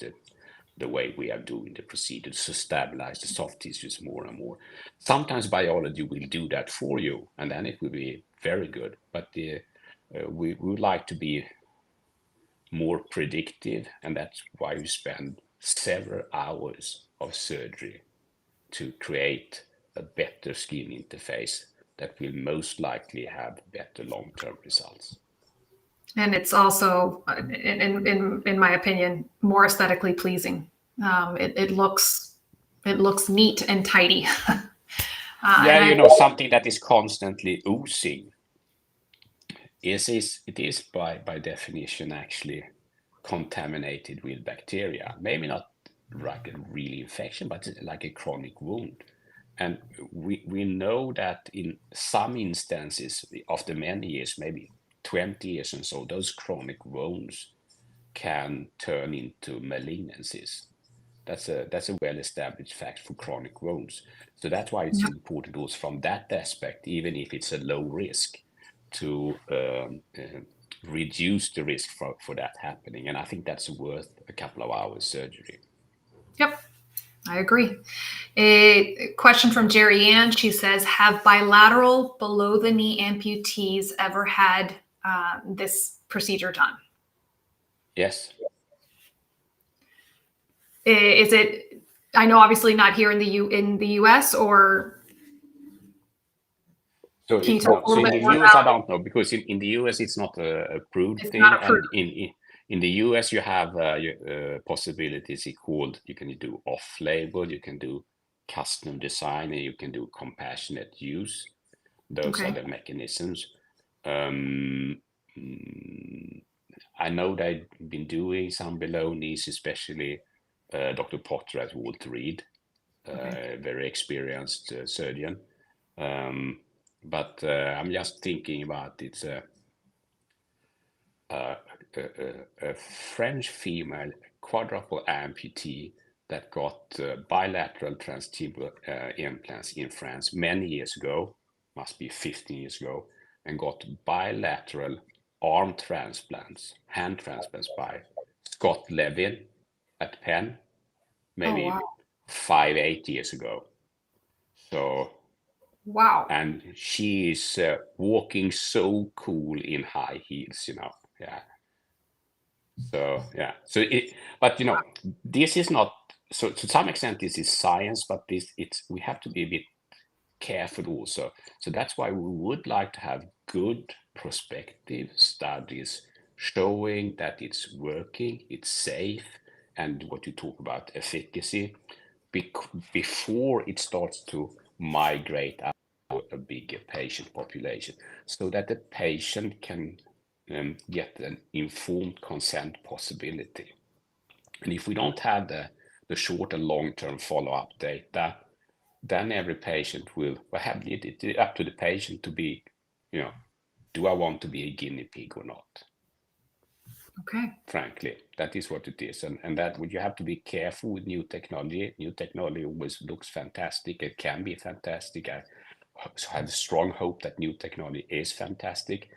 [SPEAKER 2] the way we are doing the procedure to stabilize the soft tissues more and more. Sometimes biology will do that for you, and then it will be very good. But we would like to be more predictive, and that's why we spend several hours of surgery to create a better skin interface that will most likely have better long-term results.
[SPEAKER 1] And it's also, in my opinion, more aesthetically pleasing. It looks neat and tidy.
[SPEAKER 2] Something that is constantly oozing it is by definition actually contaminated with bacteria. Maybe not like a real infection, but like a chronic wound. And we know that in some instances, after many years, maybe 20 years and so, those chronic wounds can turn into malignancies. That's a well-established fact for chronic wounds. So that's why it's important also from that aspect, even if it's a low risk, to reduce the risk for that happening. And I think that's worth a couple of hours surgery.
[SPEAKER 1] Yep, I agree. A question from Jerry Ann. She says, have bilateral below the knee amputees ever had this procedure done?
[SPEAKER 2] Yes.
[SPEAKER 1] Is it, I know obviously not here in the US, or
[SPEAKER 2] so
[SPEAKER 1] can you talk a little bit
[SPEAKER 2] in the
[SPEAKER 1] more
[SPEAKER 2] US,
[SPEAKER 1] about
[SPEAKER 2] I don't know, because in the US it's not a approved
[SPEAKER 1] It's
[SPEAKER 2] thing.
[SPEAKER 1] not approved.
[SPEAKER 2] And in the US you have possibilities called, you can do off-label, you can do custom design, and you can do compassionate use. Those are the mechanisms. I know they've been doing some below knees, especially Dr. Potter at Walter Reed, very experienced surgeon. But I'm just thinking about it's a French female quadruple amputee that got bilateral transtibial implants in France many years ago, must be 15 years ago, and got bilateral arm transplants, hand transplants by Scott Levin at Penn, maybe 5-8 years ago. So, and she is walking so cool in high heels, yeah. So yeah, so but this is not, so to some extent this is science, but we have to be a bit careful also. So that's why we would like to have good prospective studies showing that it's working, it's safe, and what you talk about efficacy before it starts to migrate out to a bigger patient population, so that the patient can get an informed consent possibility. And if we don't have the short and long-term follow-up data, then every patient will have it up to the patient to be, do I want to be a guinea pig or not?
[SPEAKER 1] Okay.
[SPEAKER 2] Frankly, that is what it is. And that you have to be careful with new technology. New technology always looks fantastic. It can be fantastic. I have a strong hope that new technology is fantastic,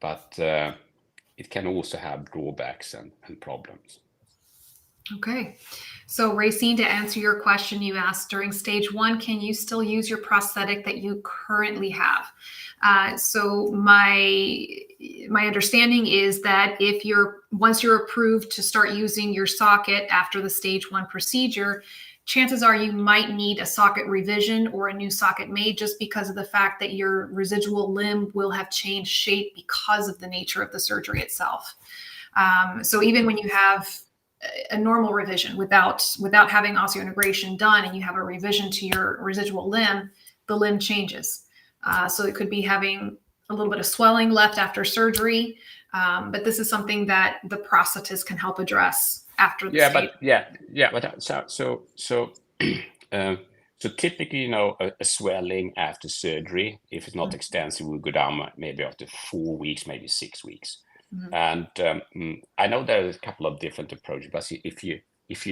[SPEAKER 2] but it can also have drawbacks and problems.
[SPEAKER 1] Okay. So Racine, to answer your question you asked, during stage 1, can you still use your prosthetic that you currently have? So my understanding is that once you're approved to start using your socket after the stage 1 procedure, chances are you might need a socket revision or a new socket made, just because of the fact that your residual limb will have changed shape because of the nature of the surgery itself. So even when you have a normal revision without having osseointegration done, and you have a revision to your residual limb, the limb changes. So it could be having a little bit of swelling left after surgery, but this is something that the prosthetist can help address after the
[SPEAKER 2] So typically, a swelling after surgery, if it's not extensive, will go down maybe after 4 weeks, maybe 6 weeks. And I know there are a couple of different approaches, but if you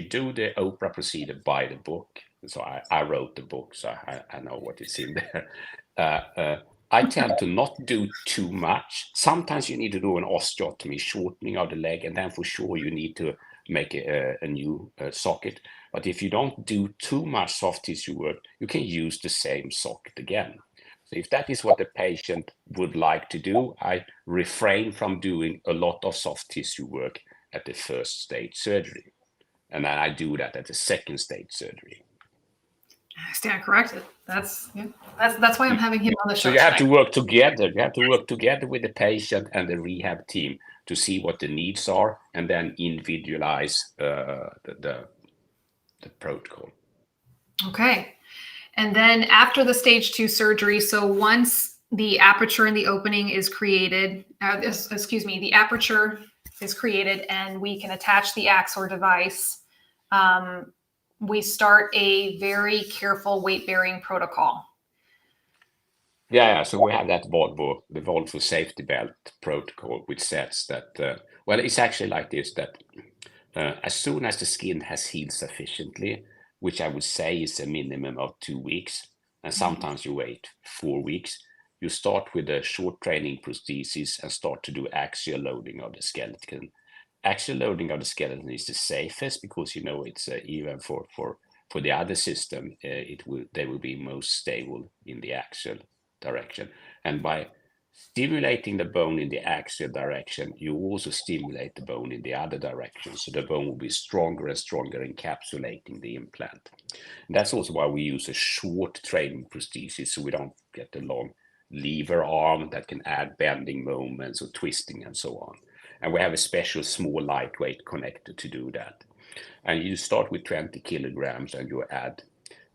[SPEAKER 2] do the OPRA procedure by the book, so I wrote the book, so I know what is in there. I tend to not do too much. Sometimes you need to do an osteotomy, shortening of the leg, and then for sure you need to make a new socket. But if you don't do too much soft tissue work, you can use the same socket again. So if that is what the patient would like to do, I refrain from doing a lot of soft tissue work at the first stage surgery. And then I do that at the second stage surgery.
[SPEAKER 1] I stand corrected. That's why I'm having him on the show.
[SPEAKER 2] So you have to work together. You have to work together with the patient and the rehab team to see what the needs are, and then individualize the protocol.
[SPEAKER 1] Okay. And then after the stage 2 surgery, so once the aperture in the opening is created, the aperture is created and we can attach the Axor device, we start a very careful weight-bearing protocol.
[SPEAKER 2] Yeah, so we have that Volvo, the Volvo safety belt protocol, which says that, well, it's actually like this, that as soon as the skin has healed sufficiently, which I would say is a minimum of 2 weeks, and sometimes you wait 4 weeks, you start with a short training prosthesis and start to do axial loading of the skeleton. Axial loading of the skeleton is the safest because, it's even for the other system, they will be most stable in the axial direction. And by stimulating the bone in the axial direction, you also stimulate the bone in the other direction. So the bone will be stronger and stronger, encapsulating the implant. And that's also why we use a short training prosthesis, so we don't get the long lever arm that can add bending moments or twisting and so on. And we have a special small lightweight connector to do that. And you start with 20 kilograms and you add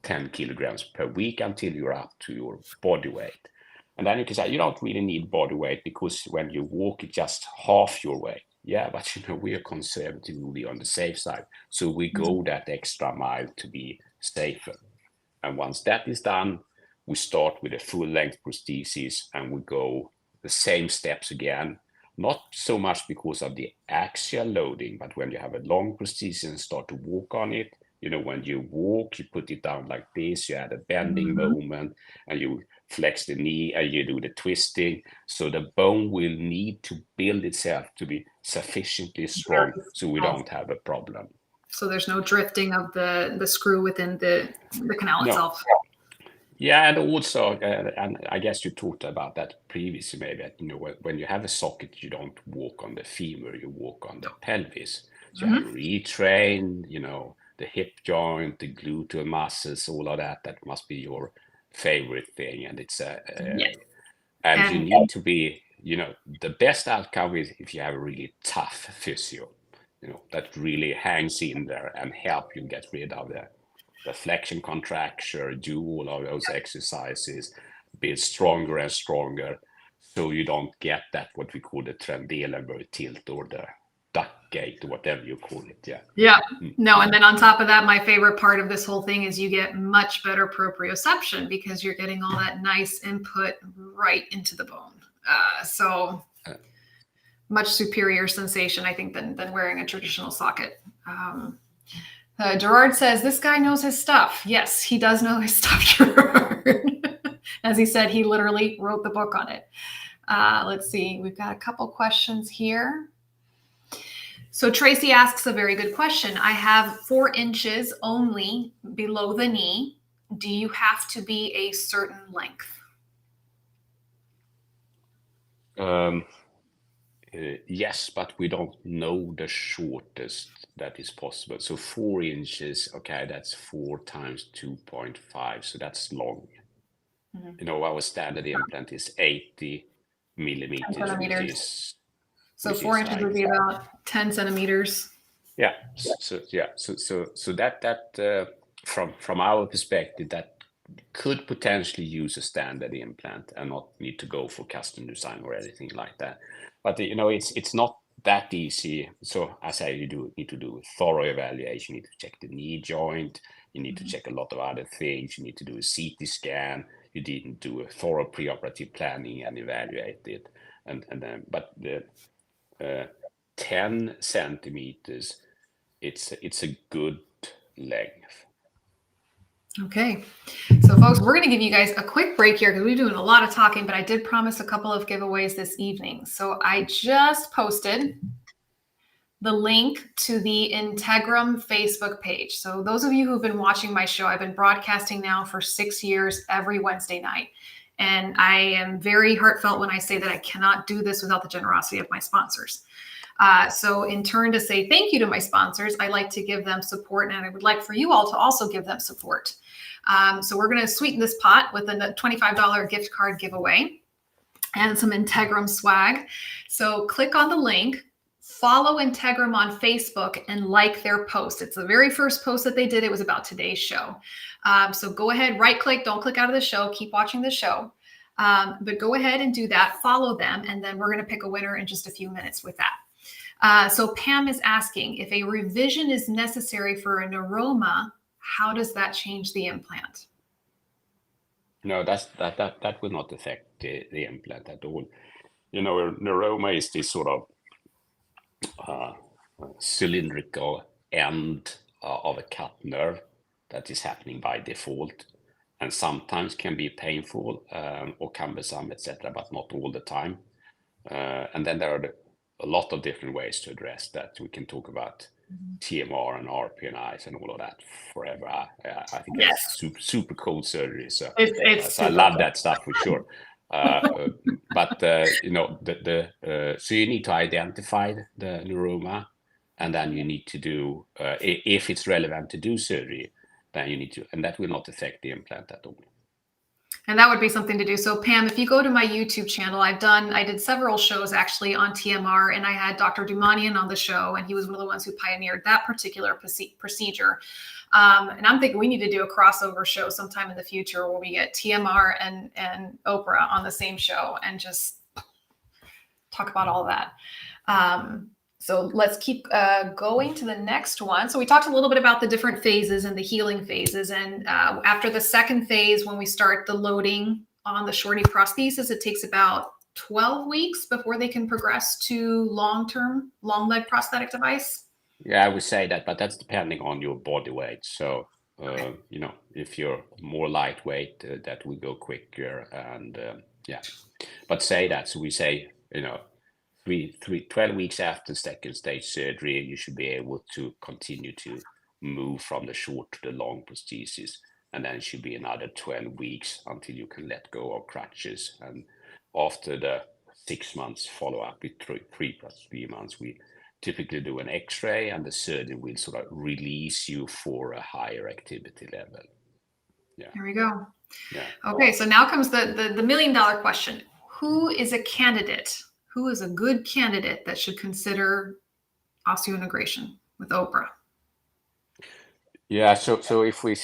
[SPEAKER 2] 10 kilograms per week until you're up to your body weight. And then you can say, you don't really need body weight because when you walk, it's just half your weight. Yeah, but we are conservative, we are on the safe side. So we go that extra mile to be safer. And once that is done, we start with a full length prosthesis and we go the same steps again. Not so much because of the axial loading, but when you have a long prosthesis and start to walk on it, when you walk, you put it down like this, you add a bending moment, and you flex the knee, and you do the twisting. So the bone will need to build itself to be sufficiently strong so we don't have a problem.
[SPEAKER 1] So there's no drifting of the screw within the canal itself.
[SPEAKER 2] Yeah, and also, and I guess you talked about that previously, maybe, when you have a socket, you don't walk on the femur, you walk on the pelvis. So you retrain, the hip joint, the gluteal muscles, all of that must be your favorite thing. And it's and you need to be, the best outcome is if you have a really tough physio, that really hangs in there and help you get rid of the flexion contraction, do all of those exercises, be stronger and stronger, so you don't get that, what we call the Trendelenburg tilt or the duck gait or whatever you call it.
[SPEAKER 1] Yeah. No, and then on top of that, my favorite part of this whole thing is you get much better proprioception because you're getting all that nice input right into the bone. So much superior sensation, I think, than wearing a traditional socket. Gerard says, this guy knows his stuff. Yes, he does know his stuff, Gerard. As he said, he literally wrote the book on it. Let's see. We've got a couple questions here. So Tracy asks a very good question. I have 4 inches only below the knee. Do you have to be a certain length?
[SPEAKER 2] Yes, but we don't know the shortest that is possible. So 4 inches, okay, that's 4 times 2.5, so that's long. Our standard implant is 80 millimeters, which is
[SPEAKER 1] so 4 inches would be about 10 centimeters.
[SPEAKER 2] Yeah. So that from our perspective, that could potentially use a standard implant and not need to go for custom design or anything like that. But it's not that easy. So as I say, you need to do a thorough evaluation. You need to check the knee joint. You need to check a lot of other things. You need to do a CT scan. You need to do a thorough preoperative planning and evaluate it. And then, but the 10 centimeters, it's a good length.
[SPEAKER 1] Okay, so folks, we're going to give you guys a quick break here because we're doing a lot of talking, but I did promise a couple of giveaways this evening. So I just posted the link to the Integrum Facebook page. So those of you who've been watching my show, I've been broadcasting now for 6 years every Wednesday night. And I am very heartfelt when I say that I cannot do this without the generosity of my sponsors. So in turn, to say thank you to my sponsors, I like to give them support, and I would like for you all to also give them support. So we're going to sweeten this pot with a $25 gift card giveaway and some Integrum swag. So click on the link, follow Integrum on Facebook, and like their post. It's the very first post that they did. It was about today's show. So go ahead, right click, don't click out of the show, keep watching the show. But go ahead and do that, follow them, and then we're going to pick a winner in just a few minutes with that. So Pam is asking, if a revision is necessary for a neuroma, how does that change the implant?
[SPEAKER 2] No, that will not affect the implant at all. A neuroma is this sort of cylindrical end of a cut nerve that is happening by default, and sometimes can be painful or cumbersome, etc., but not all the time. And then there are a lot of different ways to address that. We can talk about TMR and RPNIs and all of that forever. I think that's super cool surgery. So, so I love that stuff for sure. But so you need to identify the neuroma, and then you need to do if it's relevant to do surgery, then you need to, and that will not affect the implant at all.
[SPEAKER 1] And that would be something to do. So Pam, if you go to my YouTube channel, I did several shows actually on TMR, and I had Dr. Dumanian on the show, and he was one of the ones who pioneered that particular procedure. And I'm thinking we need to do a crossover show sometime in the future where we get TMR and OPRA on the same show and just talk about all of that. So let's keep going to the next one. So we talked a little bit about the different phases and the healing phases. And after the second phase, when we start the loading on the shorty prosthesis, it takes about 12 weeks before they can progress to long-term, long leg prosthetic device.
[SPEAKER 2] Yeah, I would say that, but that's depending on your body weight. So, if you're more lightweight, that will go quicker. And but say that. So we say, 12 weeks after second stage surgery, you should be able to continue to move from the short to the long prosthesis. And then it should be another 12 weeks until you can let go of crutches. And after the 6 months follow-up, with 3 plus 3 months, we typically do an x-ray, and the surgeon will sort of release you for a higher activity level. Yeah.
[SPEAKER 1] There we go.
[SPEAKER 2] Yeah.
[SPEAKER 1] Okay, so now comes the $1 million question. who is a candidate? Who is a good candidate that should consider osseointegration with OPRA?
[SPEAKER 2] Yeah, so if we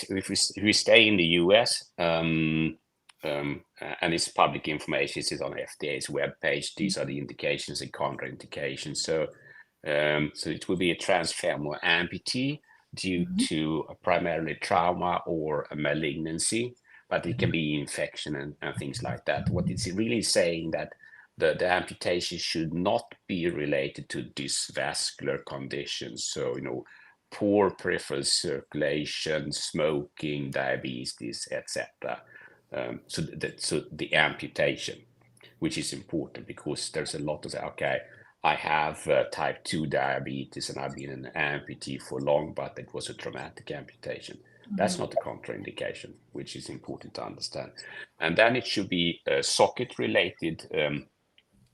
[SPEAKER 2] stay in the US, and it's public information, it's on FDA's webpage. These are the indications and contraindications. So it will be a transfemoral amputee due to a primarily trauma or a malignancy, but it can be infection and things like that. What it's really saying that the amputation should not be related to dysvascular conditions. So, poor peripheral circulation, smoking, diabetes, etc. So the amputation, which is important because there's a lot of, okay, I have type 2 diabetes and I've been an amputee for long, but it was a traumatic amputation. That's not a contraindication, which is important to understand. And then it should be socket-related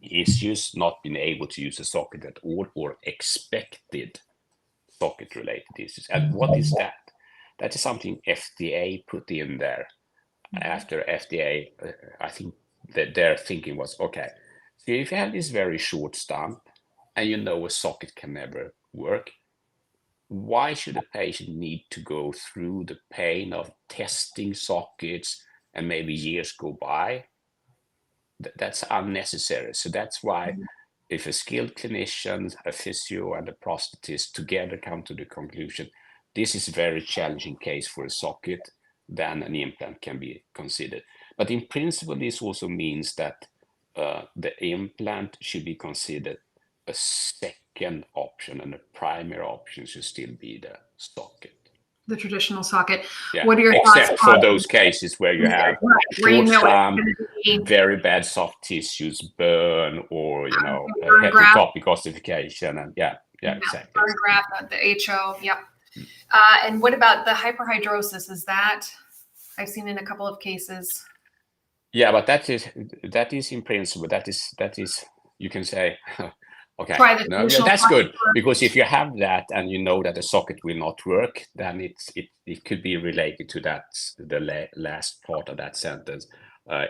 [SPEAKER 2] issues, not being able to use a socket at all, or expected socket-related issues. And what is that? That is something FDA put in there. After FDA, I think that their thinking was, okay, so if you have this very short stump and a socket can never work, why should a patient need to go through the pain of testing sockets and maybe years go by? That's unnecessary. So that's why if a skilled clinician, a physio, and a prosthetist together come to the conclusion, this is a very challenging case for a socket, then an implant can be considered. But in principle, this also means that the implant should be considered a second option, and the primary option should still be the socket.
[SPEAKER 1] The traditional socket.
[SPEAKER 2] Yeah.
[SPEAKER 1] What are your
[SPEAKER 2] Except
[SPEAKER 1] thoughts
[SPEAKER 2] for those cases where you have short stump, very bad soft tissues, burn, or heterotopic ossification, and exactly.
[SPEAKER 1] Burn graft, the HO, yep. And what about the hyperhidrosis? Is that, I've seen in a couple of cases.
[SPEAKER 2] Yeah, but that is in principle, that is you can say, okay, that's good, because if you have that and you know that the socket will not work, then it could be related to that, the last part of that sentence,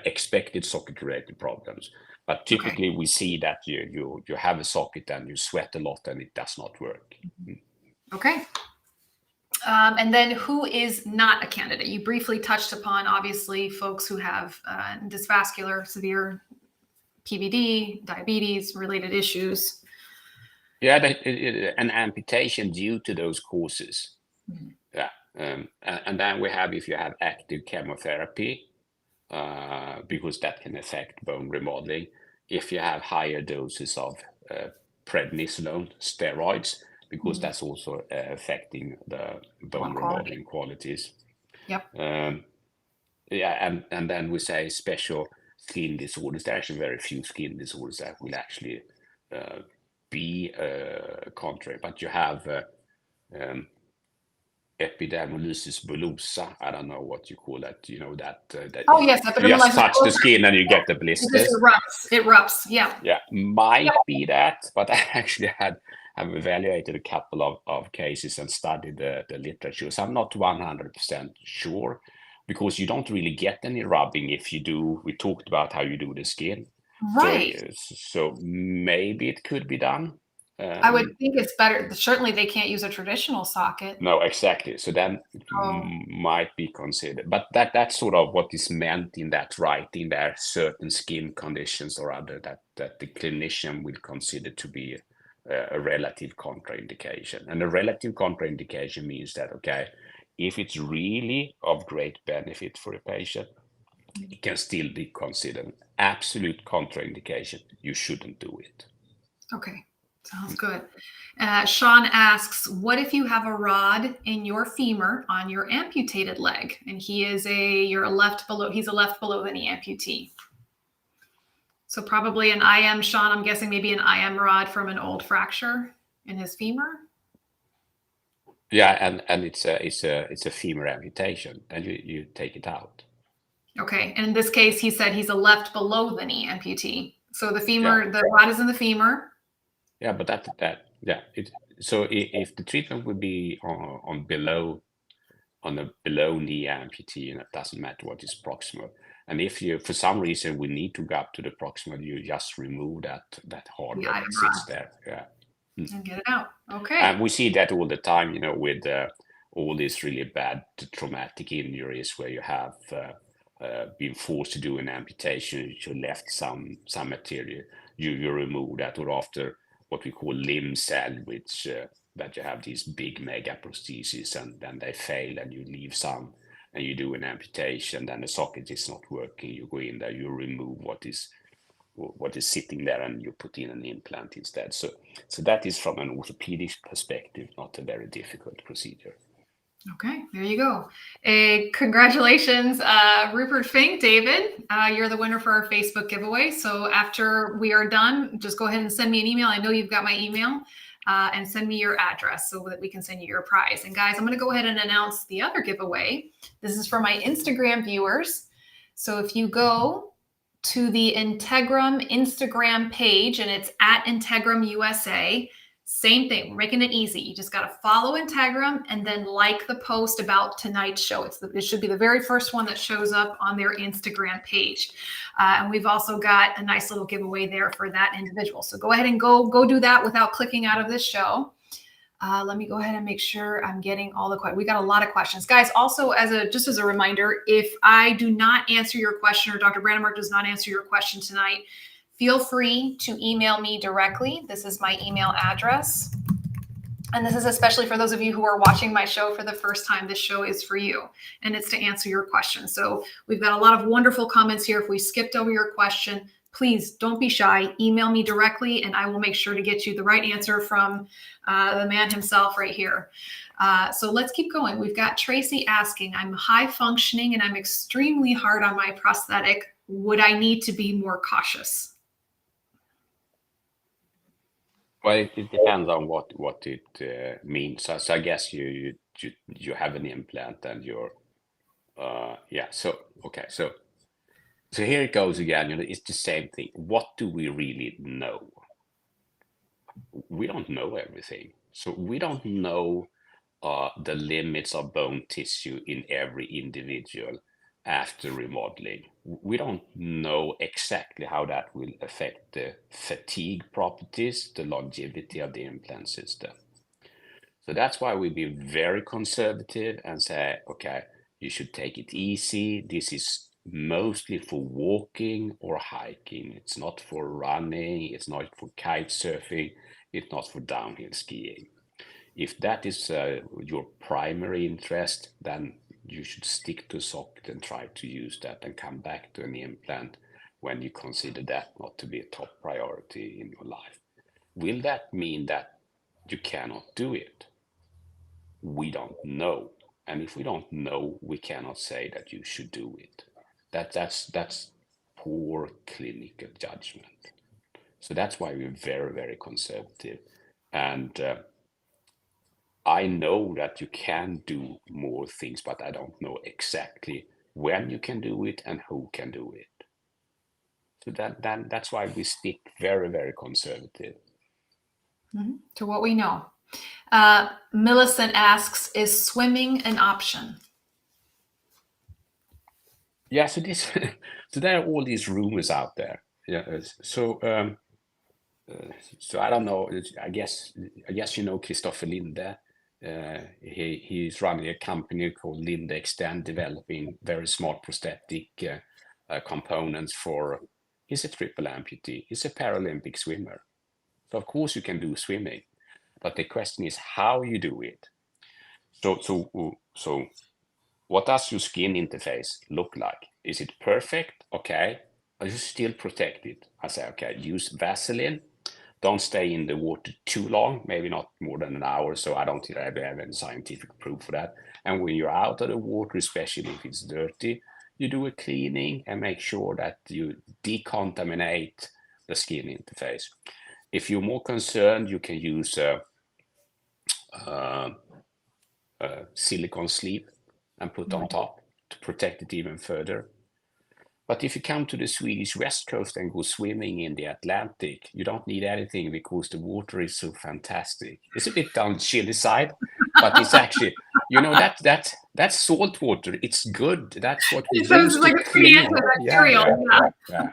[SPEAKER 2] expected socket-related problems. But typically we see that you have a socket and you sweat a lot and it does not work.
[SPEAKER 1] Okay. And then who is not a candidate? You briefly touched upon, obviously, folks who have dysvascular, severe PVD, diabetes, related issues.
[SPEAKER 2] Yeah, an amputation due to those causes. Yeah, and then we have, if you have active chemotherapy, because that can affect bone remodeling. If you have higher doses of prednisolone steroids, because that's also affecting the bone remodeling qualities.
[SPEAKER 1] Yep.
[SPEAKER 2] Yeah, and then we say special skin disorders. There are actually very few skin disorders that will actually be contrary, but you have epidermolysis bullosa. I don't know what you call that. That
[SPEAKER 1] oh yes,
[SPEAKER 2] you just touch the skin and you get the blisters.
[SPEAKER 1] It erupts. Yeah.
[SPEAKER 2] Yeah, might be that, but I actually have evaluated a couple of cases and studied the literature. So I'm not 100% sure, because you don't really get any rubbing if you do. We talked about how you do the skin.
[SPEAKER 1] Right.
[SPEAKER 2] So maybe it could be done.
[SPEAKER 1] I would think it's better. Certainly they can't use a traditional socket.
[SPEAKER 2] No, exactly. So then it might be considered. But that's sort of what is meant in that writing. There are certain skin conditions or other that the clinician will consider to be a relative contraindication. And a relative contraindication means that, okay, if it's really of great benefit for a patient, it can still be considered an absolute contraindication. You shouldn't do it.
[SPEAKER 1] Okay, sounds good. Sean asks, what if you have a rod in your femur on your amputated leg, and he's a left below the knee amputee? So probably an IM, Sean, I'm guessing maybe an IM rod from an old fracture in his femur.
[SPEAKER 2] Yeah, and it's a femur amputation, and you take it out.
[SPEAKER 1] Okay, and in this case, he said he's a left below the knee amputee. So the femur, the rod is in the femur.
[SPEAKER 2] Yeah, but so if the treatment would be on a below knee amputee, and it doesn't matter what is proximal, And if you, for some reason, we need to go up to the proximal, you just remove that hardware that sits there. Yeah.
[SPEAKER 1] And get it out. Okay.
[SPEAKER 2] And we see that all the time, with all these really bad traumatic injuries where you have been forced to do an amputation, you left some material, you remove that, or after what we call limb salvage, that you have these big mega prostheses and then they fail and you leave some and you do an amputation, then the socket is not working, you go in there, you remove what is sitting there and you put in an implant instead. So that is from an orthopedic perspective, not a very difficult procedure.
[SPEAKER 1] Okay, there you go. Congratulations, Rupert Fink, David. You're the winner for our Facebook giveaway. So after we are done, just go ahead and send me an email. I know you've got my email. And send me your address so that we can send you your prize. And guys, I'm going to go ahead and announce the other giveaway. This is for my Instagram viewers. So if you go to the Integrum Instagram page, and it's at Integrum USA. Same thing, we're making it easy. You just got to follow Integrum and then like the post about tonight's show. It should be the very first one that shows up on their Instagram page. And we've also got a nice little giveaway there for that individual. So go ahead and go do that without clicking out of this show. Let me go ahead and make sure I'm getting all the questions. We got a lot of questions. Guys, also just as a reminder, if I do not answer your question or Dr. Branemark does not answer your question tonight, feel free to email me directly. This is my email address. And this is especially for those of you who are watching my show for the first time. This show is for you, and it's to answer your question. So we've got a lot of wonderful comments here. If we skipped over your question, please don't be shy. Email me directly, and I will make sure to get you the right answer from the man himself right here. So let's keep going. We've got Tracy asking, I'm high functioning and I'm extremely hard on my prosthetic. Would I need to be more cautious?
[SPEAKER 2] Well, it depends on what it means. So I guess you have an implant and you're yeah. So okay. So here it goes again. It's the same thing. What do we really know? We don't know everything. So we don't know the limits of bone tissue in every individual after remodeling. We don't know exactly how that will affect the fatigue properties, the longevity of the implant system. So that's why we be very conservative and say, okay, you should take it easy. This is mostly for walking or hiking. It's not for running. It's not for kite surfing. It's not for downhill skiing. If that is your primary interest, then you should stick to socket and try to use that and come back to an implant when you consider that not to be a top priority in your life. Will that mean that you cannot do it? We don't know. And if we don't know, we cannot say that you should do it. That's poor clinical judgment. So that's why we're very, very conservative. And I know that you can do more things, but I don't know exactly when you can do it and who can do it. So that's why we stick very, very conservative.
[SPEAKER 1] To what we know. Millicent asks, is swimming an option?
[SPEAKER 2] Yeah, so there are all these rumors out there. Yeah, so I don't know. I guess you know Christopher Linde. He's running a company called Linde Extend, developing very smart prosthetic components for. He's a triple amputee. He's a Paralympic swimmer. So of course you can do swimming, but the question is how you do it. So what does your skin interface look like? Is it perfect? Okay. Are you still protected? I say, okay, use Vaseline. Don't stay in the water too long, maybe not more than an hour. So I don't have any scientific proof for that. And when you're out of the water, especially if it's dirty, you do a cleaning and make sure that you decontaminate the skin interface. If you're more concerned, you can use silicone sleeve and put on top to protect it even further. But if you come to the Swedish west coast and go swimming in the Atlantic, you don't need anything because the water is so fantastic. It's a bit on the chilly side, but it's actually, that's salt water. It's good. That's what we
[SPEAKER 1] So
[SPEAKER 2] use
[SPEAKER 1] it's like
[SPEAKER 2] to
[SPEAKER 1] a pretty
[SPEAKER 2] clean.
[SPEAKER 1] antibacterial.
[SPEAKER 2] Yeah.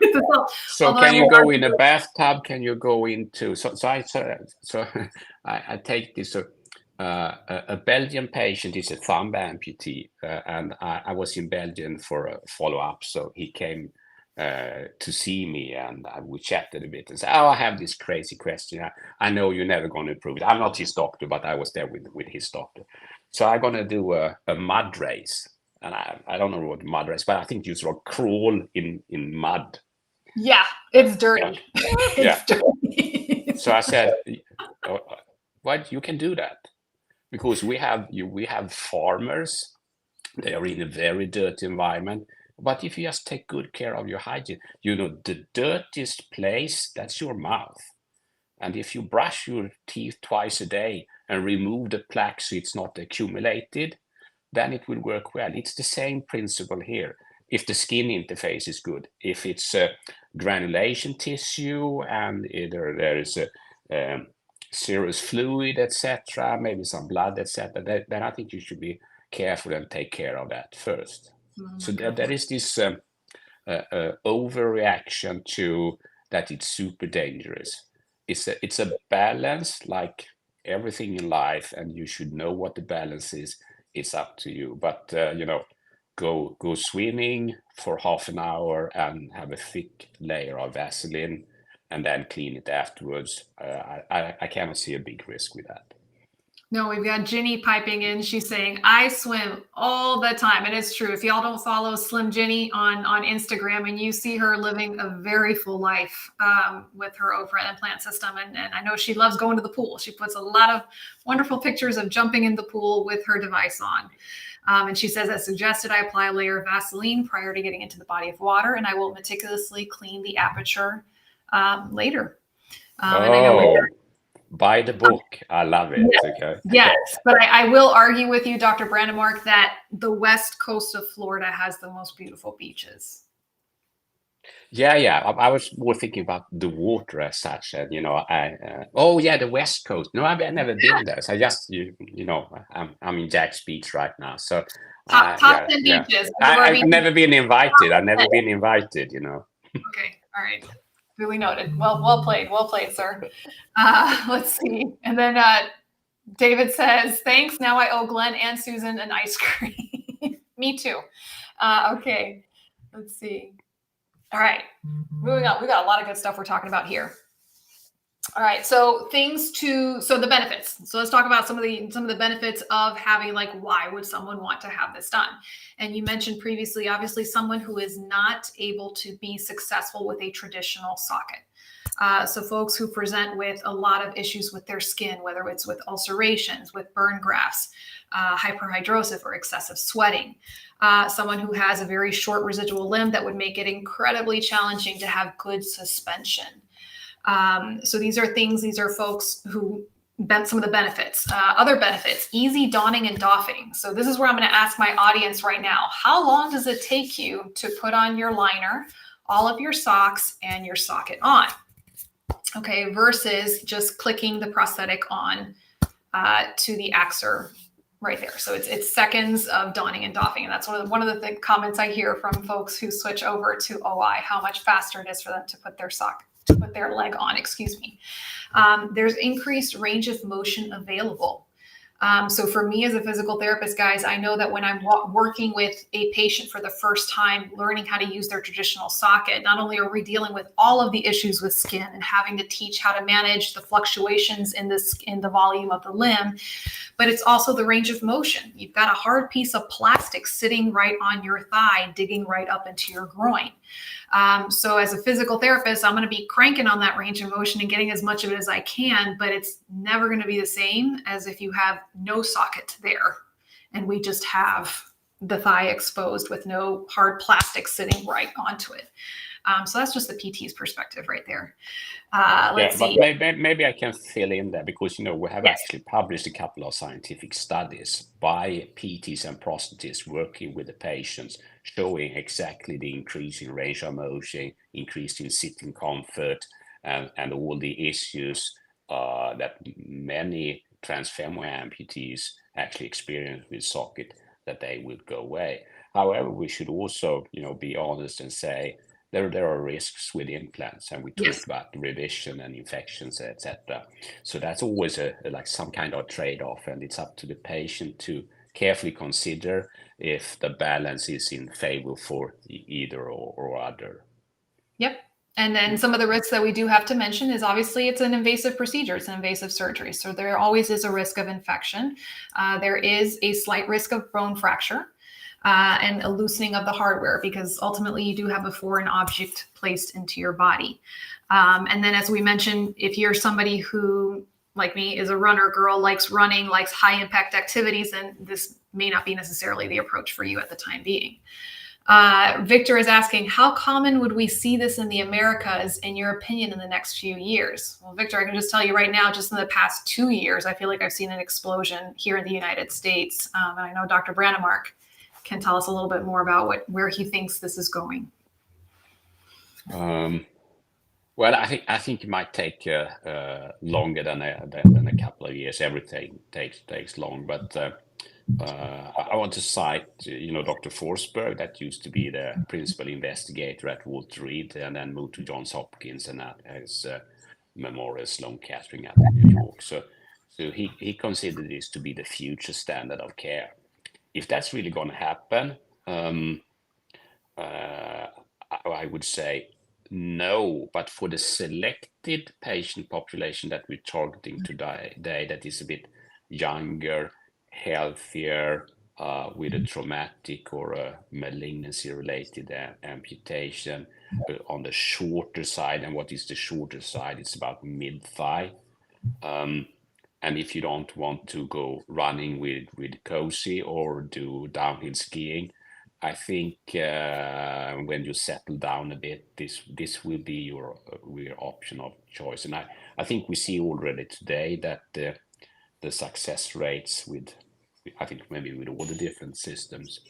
[SPEAKER 2] So
[SPEAKER 1] Although
[SPEAKER 2] can
[SPEAKER 1] I
[SPEAKER 2] you
[SPEAKER 1] will
[SPEAKER 2] go
[SPEAKER 1] argue
[SPEAKER 2] in a bathtub? Can you go into I take this. A Belgian patient is a thumb amputee, and I was in Belgium for a follow-up. So he came to see me, and we chatted a bit and said, "Oh, I have this crazy question. I know you're never going to prove it. I'm not his doctor, but I was there with his doctor. So I'm going to do a mud race." And I don't know what mud race, but I think you sort of crawl in mud.
[SPEAKER 1] Yeah, it's dirty.
[SPEAKER 2] Yeah.
[SPEAKER 1] It's dirty.
[SPEAKER 2] So I said, "What? You can do that." Because we have farmers, they are in a very dirty environment. But if you just take good care of your hygiene, the dirtiest place, that's your mouth. And if you brush your teeth twice a day and remove the plaque so it's not accumulated, then it will work well. It's the same principle here. If the skin interface is good, if it's granulation tissue and either there is a serous fluid, etc., maybe some blood, etc., then I think you should be careful and take care of that first. So there is this overreaction to that it's super dangerous. It's a balance, like everything in life, and you should know what the balance is. It's up to you, but go swimming for half an hour and have a thick layer of Vaseline, and then clean it afterwards. I cannot see a big risk with that.
[SPEAKER 1] No, we've got Ginny piping in. She's saying, I swim all the time. And it's true. If y'all don't follow Slim Ginny on Instagram, and you see her living a very full life with her OPRA implant system. And I know she loves going to the pool. She puts a lot of wonderful pictures of jumping in the pool with her device on. And she says, as suggested, I apply a layer of Vaseline prior to getting into the body of water, and I will meticulously clean the aperture later. And I know
[SPEAKER 2] by the book. I love it.
[SPEAKER 1] Yes,
[SPEAKER 2] okay.
[SPEAKER 1] Yes, but I will argue with you, Dr. Branemark, that the west coast of Florida has the most beautiful beaches.
[SPEAKER 2] Yeah. I was more thinking about the water as such, and the West Coast. No, I've never been there. So I just I'm in Jack's Beach right now. So
[SPEAKER 1] top 10 beaches.
[SPEAKER 2] I've never been invited. I've never been invited.
[SPEAKER 1] Okay, all right. Duly noted. Well played, sir. Let's see. And then David says, thanks. Now I owe Glenn and Susan an ice cream. Me too. Okay, let's see. All right, moving on. We got a lot of good stuff we're talking about here. All right, so the benefits. So let's talk about some of the benefits of having, like, why would someone want to have this done? And you mentioned previously, obviously, someone who is not able to be successful with a traditional socket. So folks who present with a lot of issues with their skin, whether it's with ulcerations, with burn grafts, hyperhidrosis, or excessive sweating. Someone who has a very short residual limb that would make it incredibly challenging to have good suspension. So these are folks who some of the benefits. Other benefits, easy donning and doffing. So this is where I'm going to ask my audience right now, how long does it take you to put on your liner, all of your socks, and your socket on? Okay, versus just clicking the prosthetic on to the axer right there. So it's seconds of donning and doffing. And that's one of the comments I hear from folks who switch over to OI, how much faster it is for them to put their leg on, there's increased range of motion available. So for me as a physical therapist, guys, I know that when I'm working with a patient for the first time, learning how to use their traditional socket, not only are we dealing with all of the issues with skin and having to teach how to manage the fluctuations in the volume of the limb, but it's also the range of motion. You've got a hard piece of plastic sitting right on your thigh, digging right up into your groin. So as a physical therapist, I'm going to be cranking on that range of motion and getting as much of it as I can, but it's never going to be the same as if you have no socket there and we just have the thigh exposed with no hard plastic sitting right onto it. So that's just the PT's perspective right there.
[SPEAKER 2] Let's see. But maybe I can fill in there because, we have actually published a couple of scientific studies by PTs and prosthetists working with the patients, showing exactly the increase in range of motion, increase in sitting comfort, and all the issues that many transfemoral amputees actually experience with socket, that they will go away. However, we should also, be honest and say there are risks with implants, and we talked about revision and infections, etc. So that's always like some kind of trade-off, and it's up to the patient to carefully consider if the balance is in favor for either or other.
[SPEAKER 1] Yep. And then some of the risks that we do have to mention is obviously it's an invasive procedure. It's an invasive surgery. So there always is a risk of infection. There is a slight risk of bone fracture and a loosening of the hardware, because ultimately you do have a foreign object placed into your body. And then, as we mentioned, if you're somebody who, like me, is a runner girl, likes running, likes high impact activities, then this may not be necessarily the approach for you at the time being. Victor is asking, how common would we see this in the Americas, in your opinion, in the next few years? Well, Victor, I can just tell you right now, just in the past 2 years, I feel like I've seen an explosion here in the United States. And I know Dr. Branemark can tell us a little bit more about where he thinks this is going.
[SPEAKER 2] Well, I think it might take longer than a couple of years. Everything takes long, but I want to cite, Dr. Forsberg, that used to be the principal investigator at Walter Reed, and then moved to Johns Hopkins and as Memorial Sloan Kettering at New York. So he considered this to be the future standard of care. If that's really going to happen, I would say no. But for the selected patient population that we're targeting today, that is a bit younger, healthier, with a traumatic or a malignancy-related amputation, on the shorter side. And what is the shorter side? It's about mid-thigh. And if you don't want to go running with Cosi or do downhill skiing, I think when you settle down a bit, this will be your option of choice. And I think we see already today that the success rates with, I think maybe with all the different systems,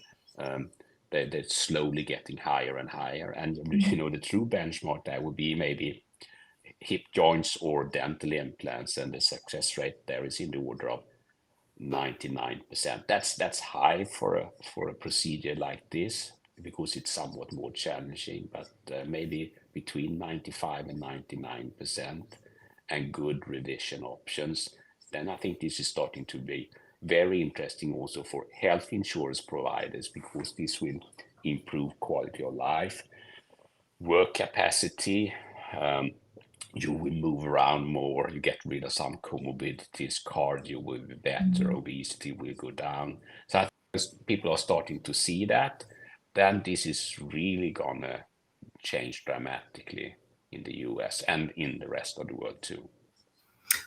[SPEAKER 2] they're slowly getting higher and higher. And the true benchmark there would be maybe hip joints or dental implants, and the success rate there is in the order of 99%. That's high for a procedure like this, because it's somewhat more challenging, but maybe between 95 and 99%, and good revision options. Then I think this is starting to be very interesting also for health insurance providers, because this will improve quality of life, work capacity. You will move around more, you get rid of some comorbidities, cardio will be better, obesity will go down. So I think as people are starting to see that, then this is really gonna change dramatically in the US and in the rest of the world too.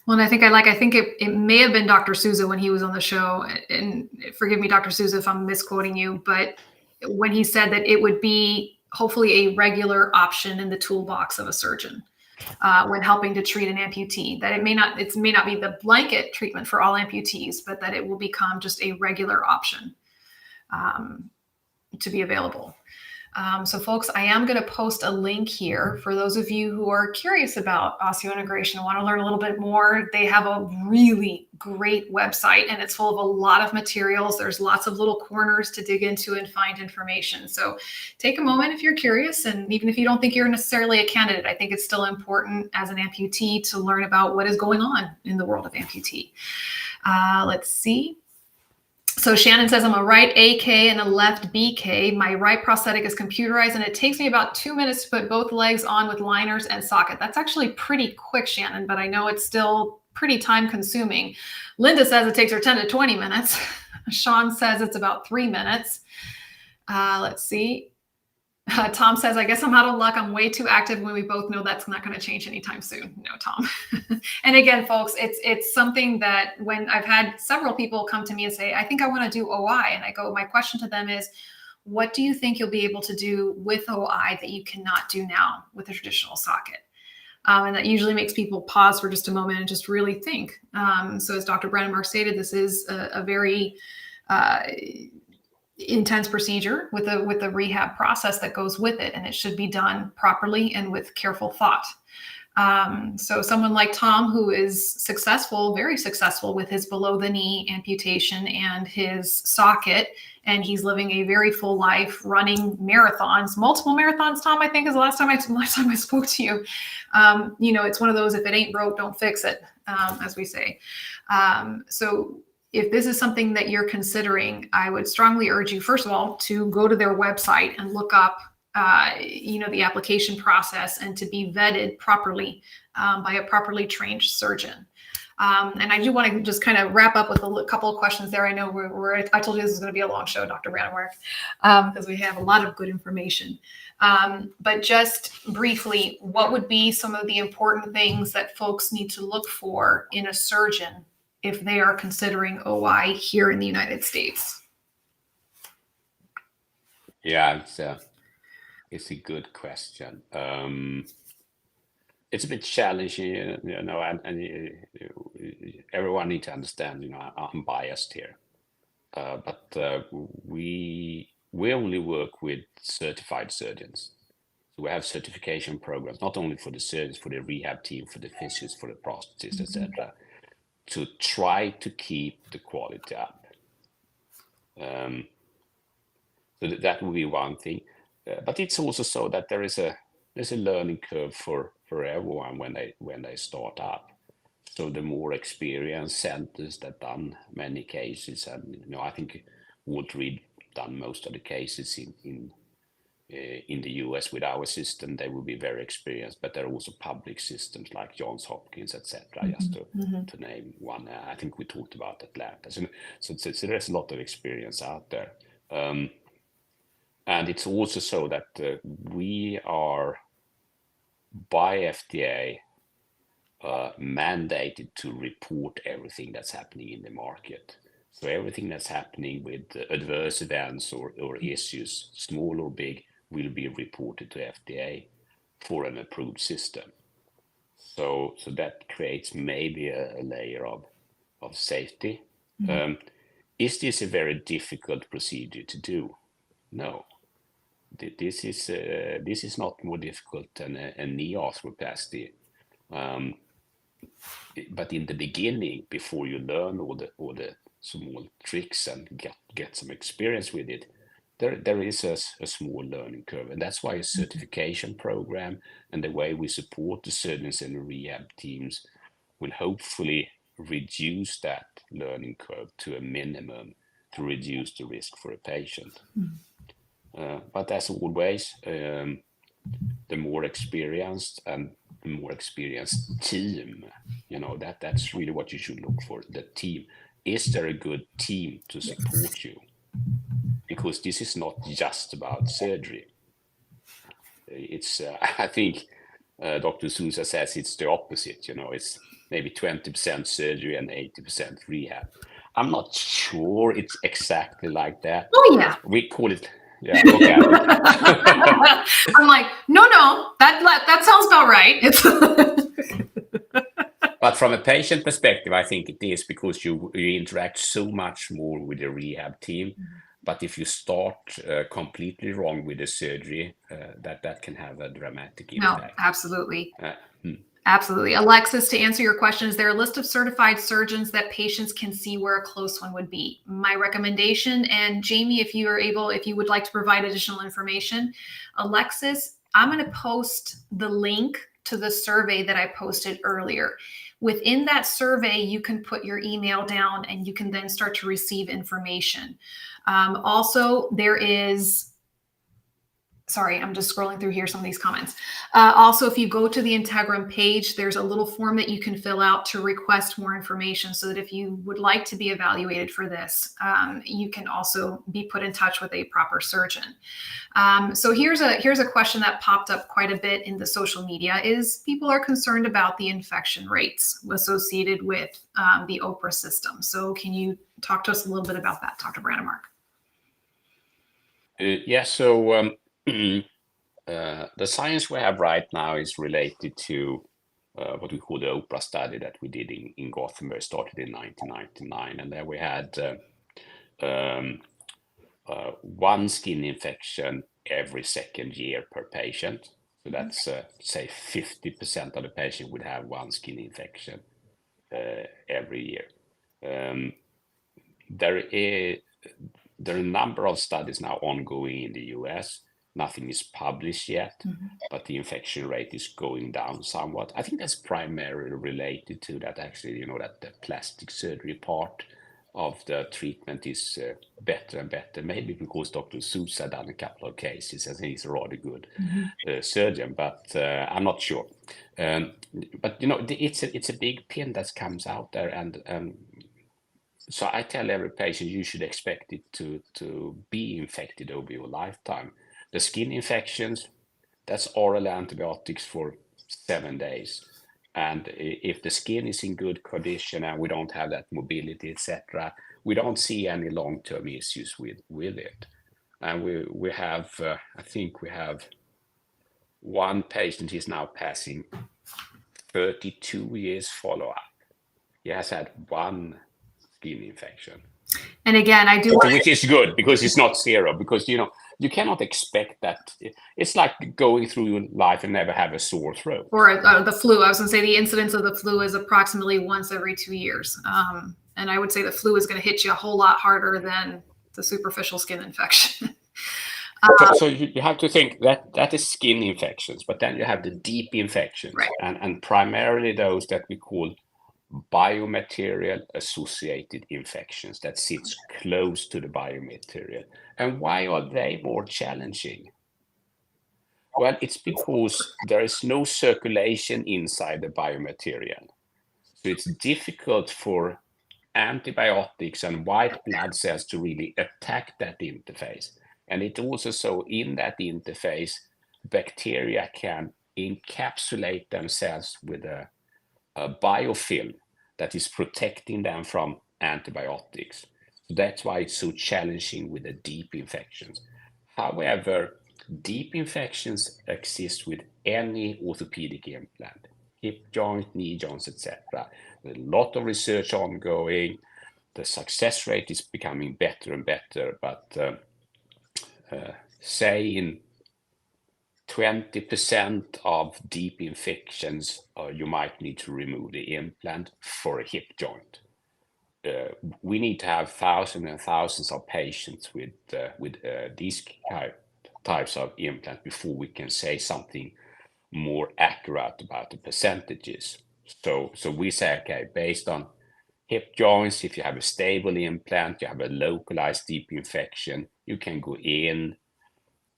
[SPEAKER 1] Well, and I think it may have been Dr. Souza when he was on the show, and forgive me, Dr. Souza, if I'm misquoting you, but when he said that it would be hopefully a regular option in the toolbox of a surgeon when helping to treat an amputee, that it may not be the blanket treatment for all amputees, but that it will become just a regular option to be available. So folks, I am going to post a link here for those of you who are curious about osseointegration, want to learn a little bit more. They have a really great website, and it's full of a lot of materials. There's lots of little corners to dig into and find information. So take a moment if you're curious, and even if you don't think you're necessarily a candidate, I think it's still important as an amputee to learn about what is going on in the world of amputee. Let's see. So Shannon says, I'm a right AK and a left BK. My right prosthetic is computerized, and it takes me about 2 minutes to put both legs on with liners and socket. That's actually pretty quick, Shannon, but I know it's still pretty time consuming. Linda says it takes her 10 to 20 minutes. Sean says it's about 3 minutes. Let's see. Tom says, I guess I'm out of luck. I'm way too active, when we both know that's not going to change anytime soon. No, Tom. And again, folks, it's something that when I've had several people come to me and say, I think I want to do OI. And I go, my question to them is, what do you think you'll be able to do with OI that you cannot do now with a traditional socket? And that usually makes people pause for just a moment and just really think. So as Dr. Branemark stated, this is a very intense procedure with a rehab process that goes with it, and it should be done properly and with careful thought. So someone like Tom, who is successful, very successful with his below the knee amputation and his socket, and he's living a very full life, running marathons, multiple marathons. Tom, I think is the last time I spoke to you. It's one of those, if it ain't broke, don't fix it, as we say. So if this is something that you're considering, I would strongly urge you, first of all, to go to their website and look up the application process, and to be vetted properly by a properly trained surgeon. And I do want to just kind of wrap up with a couple of questions there. I know I told you this is going to be a long show, Dr. Branemark, because we have a lot of good information. But just briefly, what would be some of the important things that folks need to look for in a surgeon if they are considering OI here in the United States?
[SPEAKER 2] Yeah, it's a good question. It's a bit challenging, and everyone needs to understand, I'm biased here, but we only work with certified surgeons. So we have certification programs, not only for the surgeons, for the rehab team, for the physios, for the prosthetists, etc., to try to keep the quality up. So that would be one thing. But it's also so that there's a learning curve for everyone when they start up. So the more experienced centers that done many cases, and I think Walt Reed done most of the cases in the US with our system, they will be very experienced. But there are also public systems like Johns Hopkins, etc. Just to name one. I think we talked about Atlanta. So there's a lot of experience out there. And it's also so that we are, by FDA, mandated to report everything that's happening in the market. So everything that's happening with adverse events or issues, small or big, will be reported to FDA for an approved system. So that creates maybe a layer of safety. Is this a very difficult procedure to do? No. This is not more difficult than a knee arthroplasty. But in the beginning, before you learn all the small tricks and get some experience with it, there is a small learning curve, and that's why a certification program and the way we support the surgeons and the rehab teams will hopefully reduce that learning curve to a minimum to reduce the risk for a patient. But as always, the more experienced and the more experienced team, that's really what you should look for. The team. Is there a good team to support you? Because this is not just about surgery. It's, I think Dr. Sousa says it's the opposite. It's maybe 20% surgery and 80% rehab. I'm not sure it's exactly like that.
[SPEAKER 1] Oh, yeah.
[SPEAKER 2] We call it. Yeah, okay.
[SPEAKER 1] I'm like, no, that sounds about right.
[SPEAKER 2] But from a patient perspective, I think it is, because you interact so much more with the rehab team. But if you start completely wrong with the surgery, that can have a dramatic impact.
[SPEAKER 1] No, absolutely. Absolutely. Alexis, to answer your question, is there a list of certified surgeons that patients can see where a close one would be? My recommendation, and Jamie, if you would like to provide additional information, Alexis, I'm going to post the link to the survey that I posted earlier. Within that survey, you can put your email down and you can then start to receive information. Also, there is, sorry, I'm just scrolling through here, some of these comments. Also, if you go to the Integrum page, there's a little form that you can fill out to request more information, so that if you would like to be evaluated for this, you can also be put in touch with a proper surgeon. So here's a question that popped up quite a bit in the social media, is people are concerned about the infection rates associated with the OPRA system. So can you talk to us a little bit about that, Dr. Branemark?
[SPEAKER 2] Yeah, so the science we have right now is related to what we call the OPRA study that we did in Gothenburg, started in 1999. And there we had one skin infection every second year per patient. So that's, say, 50% of the patient would have one skin infection every year. There are a number of studies now ongoing in the US. Nothing is published yet, but the infection rate is going down somewhat. I think that's primarily related to that, actually, that the plastic surgery part of the treatment is better and better. Maybe because Dr. Sousa done a couple of cases. I think he's a rather good surgeon, but I'm not sure. But it's a big pin that comes out there, and so I tell every patient you should expect it to be infected over your lifetime. The skin infections, that's oral antibiotics for 7 days. And if the skin is in good condition and we don't have that mobility, etc., we don't see any long-term issues with it. And we have, I think we have one patient is now passing 32 years follow-up. He has had one skin infection.
[SPEAKER 1] And again, I do,
[SPEAKER 2] which is good because it's not zero, because you cannot expect that. It's like going through your life and never have a sore throat.
[SPEAKER 1] Or the flu. I was going to say the incidence of the flu is approximately once every 2 years. And I would say the flu is going to hit you a whole lot harder than the superficial skin infection.
[SPEAKER 2] So you have to think that is skin infections, but then you have the deep infections,
[SPEAKER 1] right.
[SPEAKER 2] and primarily those that we call biomaterial associated infections that sits close to the biomaterial. And why are they more challenging? Well, it's because there is no circulation inside the biomaterial. So it's difficult for antibiotics and white blood cells to really attack that interface. And it also, so in that interface, bacteria can encapsulate themselves with a biofilm that is protecting them from antibiotics. So that's why it's so challenging with the deep infections. However, deep infections exist with any orthopedic implant, hip joint, knee joints, etc. There's a lot of research ongoing. The success rate is becoming better and better, but say in 20% of deep infections, you might need to remove the implant for a hip joint. We need to have thousands and thousands of patients with these types of implants before we can say something more accurate about the percentages. So we say, okay, based on hip joints, if you have a stable implant, you have a localized deep infection, you can go in,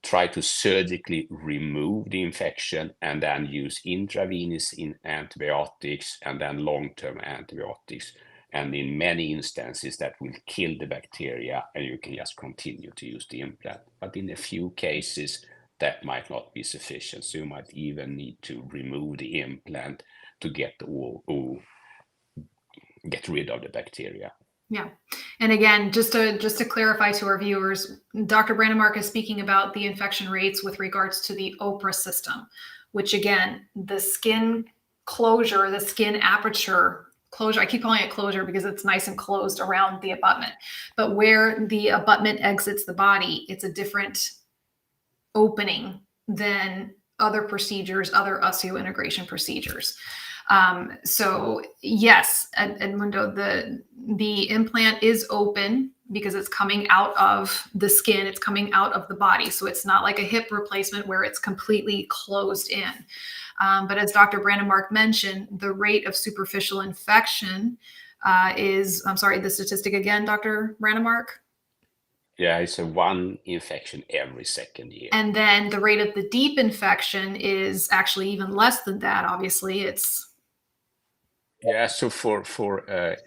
[SPEAKER 2] try to surgically remove the infection, and then use intravenous antibiotics and then long-term antibiotics. And in many instances, that will kill the bacteria, and you can just continue to use the implant. But in a few cases, that might not be sufficient. So you might even need to remove the implant to get rid of the bacteria.
[SPEAKER 1] Yeah. And again, just to clarify to our viewers, Dr. Branemark is speaking about the infection rates with regards to the OPRA system, which again, the skin closure, the skin aperture closure, I keep calling it closure because it's nice and closed around the abutment, but where the abutment exits the body, it's a different opening than other procedures, other osseointegration procedures. So yes, Edmundo, the implant is open because it's coming out of the skin, it's coming out of the body. So it's not like a hip replacement where it's completely closed in. But as Dr. Branemark mentioned, the rate of superficial infection is, I'm sorry, the statistic again, Dr. Branemark?
[SPEAKER 2] Yeah, it's a one infection every second year.
[SPEAKER 1] And then the rate of the deep infection is actually even less than that. Obviously, it's...
[SPEAKER 2] Yeah, so for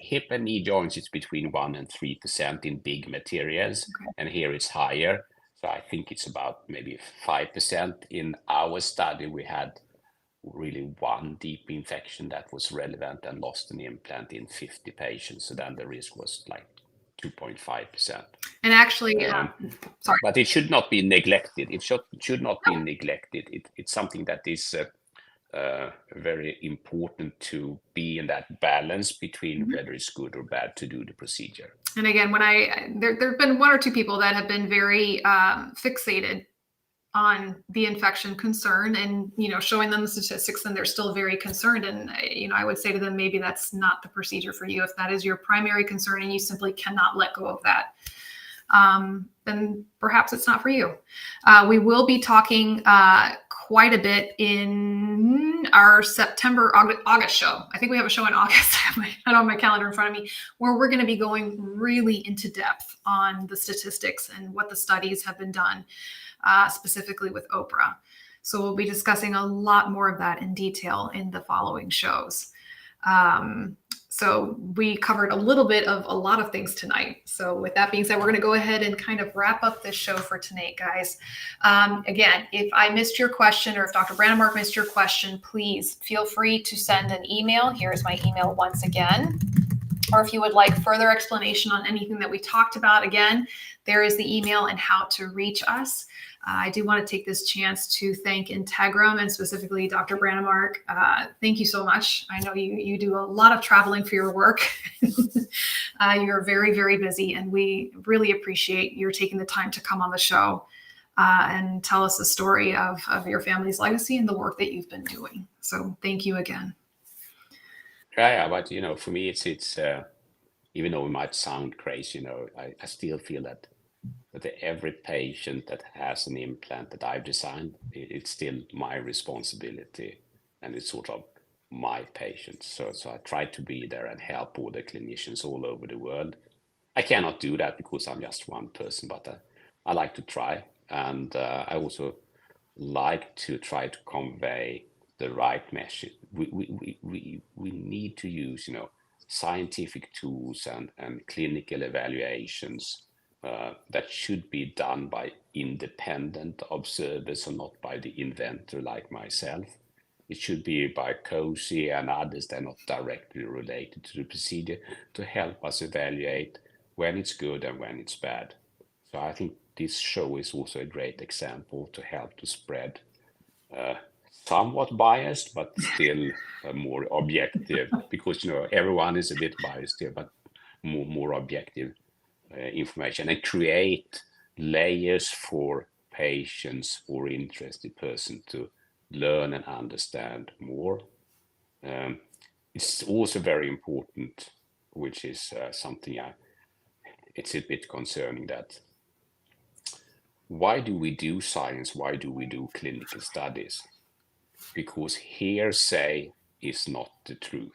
[SPEAKER 2] hip and knee joints, it's between 1% and 3% in big materials, okay. And here it's higher. So I think it's about maybe 5%. In our study, we had really one deep infection that was relevant and lost an implant in 50 patients. So then the risk was like 2.5%.
[SPEAKER 1] And actually, sorry.
[SPEAKER 2] But it should not be neglected. It should not be neglected. It's something that is very important to be in that balance between whether it's good or bad to do the procedure.
[SPEAKER 1] And again, when there have been one or two people that have been very fixated on the infection concern, and showing them the statistics, and they're still very concerned. And I would say to them, maybe that's not the procedure for you. If that is your primary concern and you simply cannot let go of that, then perhaps it's not for you. We will be talking quite a bit in our September, August show. I think we have a show in August. I don't have my calendar in front of me, where we're going to be going really into depth on the statistics and what the studies have been done, specifically with OPRA. So we'll be discussing a lot more of that in detail in the following shows. So we covered a little bit of a lot of things tonight. So with that being said, we're going to go ahead and kind of wrap up this show for tonight, guys. Again, if I missed your question, or if Dr. Branemark missed your question, please feel free to send an email. Here's my email once again. Or if you would like further explanation on anything that we talked about, again, there is the email and how to reach us. I do want to take this chance to thank Integrum, and specifically Dr. Branemark. Thank you so much. I know you do a lot of traveling for your work. You're very, very busy, and we really appreciate your taking the time to come on the show and tell us the story of your family's legacy and the work that you've been doing. So thank you again.
[SPEAKER 2] Yeah, but for me, it's even though it might sound crazy, I still feel that every patient that has an implant that I've designed, it's still my responsibility, and it's sort of my patient. So I try to be there and help all the clinicians all over the world. I cannot do that because I'm just one person, but I like to try, and I also like to try to convey the right message. We need to use scientific tools and clinical evaluations that should be done by independent observers and not by the inventor like myself. It should be by Cosi and others that are not directly related to the procedure, to help us evaluate when it's good and when it's bad. So I think this show is also a great example to help to spread somewhat biased, but still more objective, because everyone is a bit biased here, but more objective information, and create layers for patients or interested person to learn and understand more. It's also very important, which is something it's a bit concerning, that why do we do science? Why do we do clinical studies? Because hearsay is not the truth.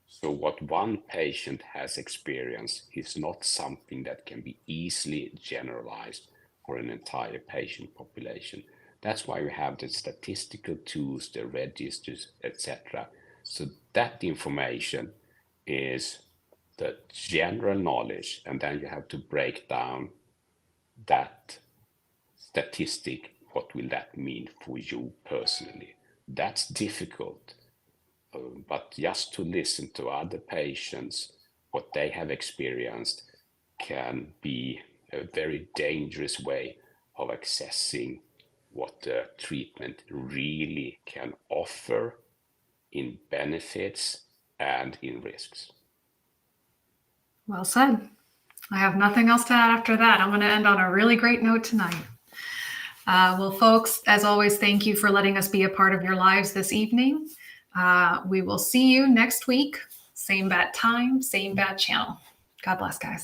[SPEAKER 2] So what one patient has experienced is not something that can be easily generalized for an entire patient population. That's why we have the statistical tools, the registers, etc. So that information is the general knowledge, and then you have to break down that statistic. What will that mean for you personally? That's difficult. But just to listen to other patients, what they have experienced, can be a very dangerous way of accessing what the treatment really can offer in benefits and in risks.
[SPEAKER 1] Well said. I have nothing else to add after that. I'm going to end on a really great note tonight. Well, folks, as always, thank you for letting us be a part of your lives this evening. We will see you next week. Same bad time, same bad channel. God bless, guys.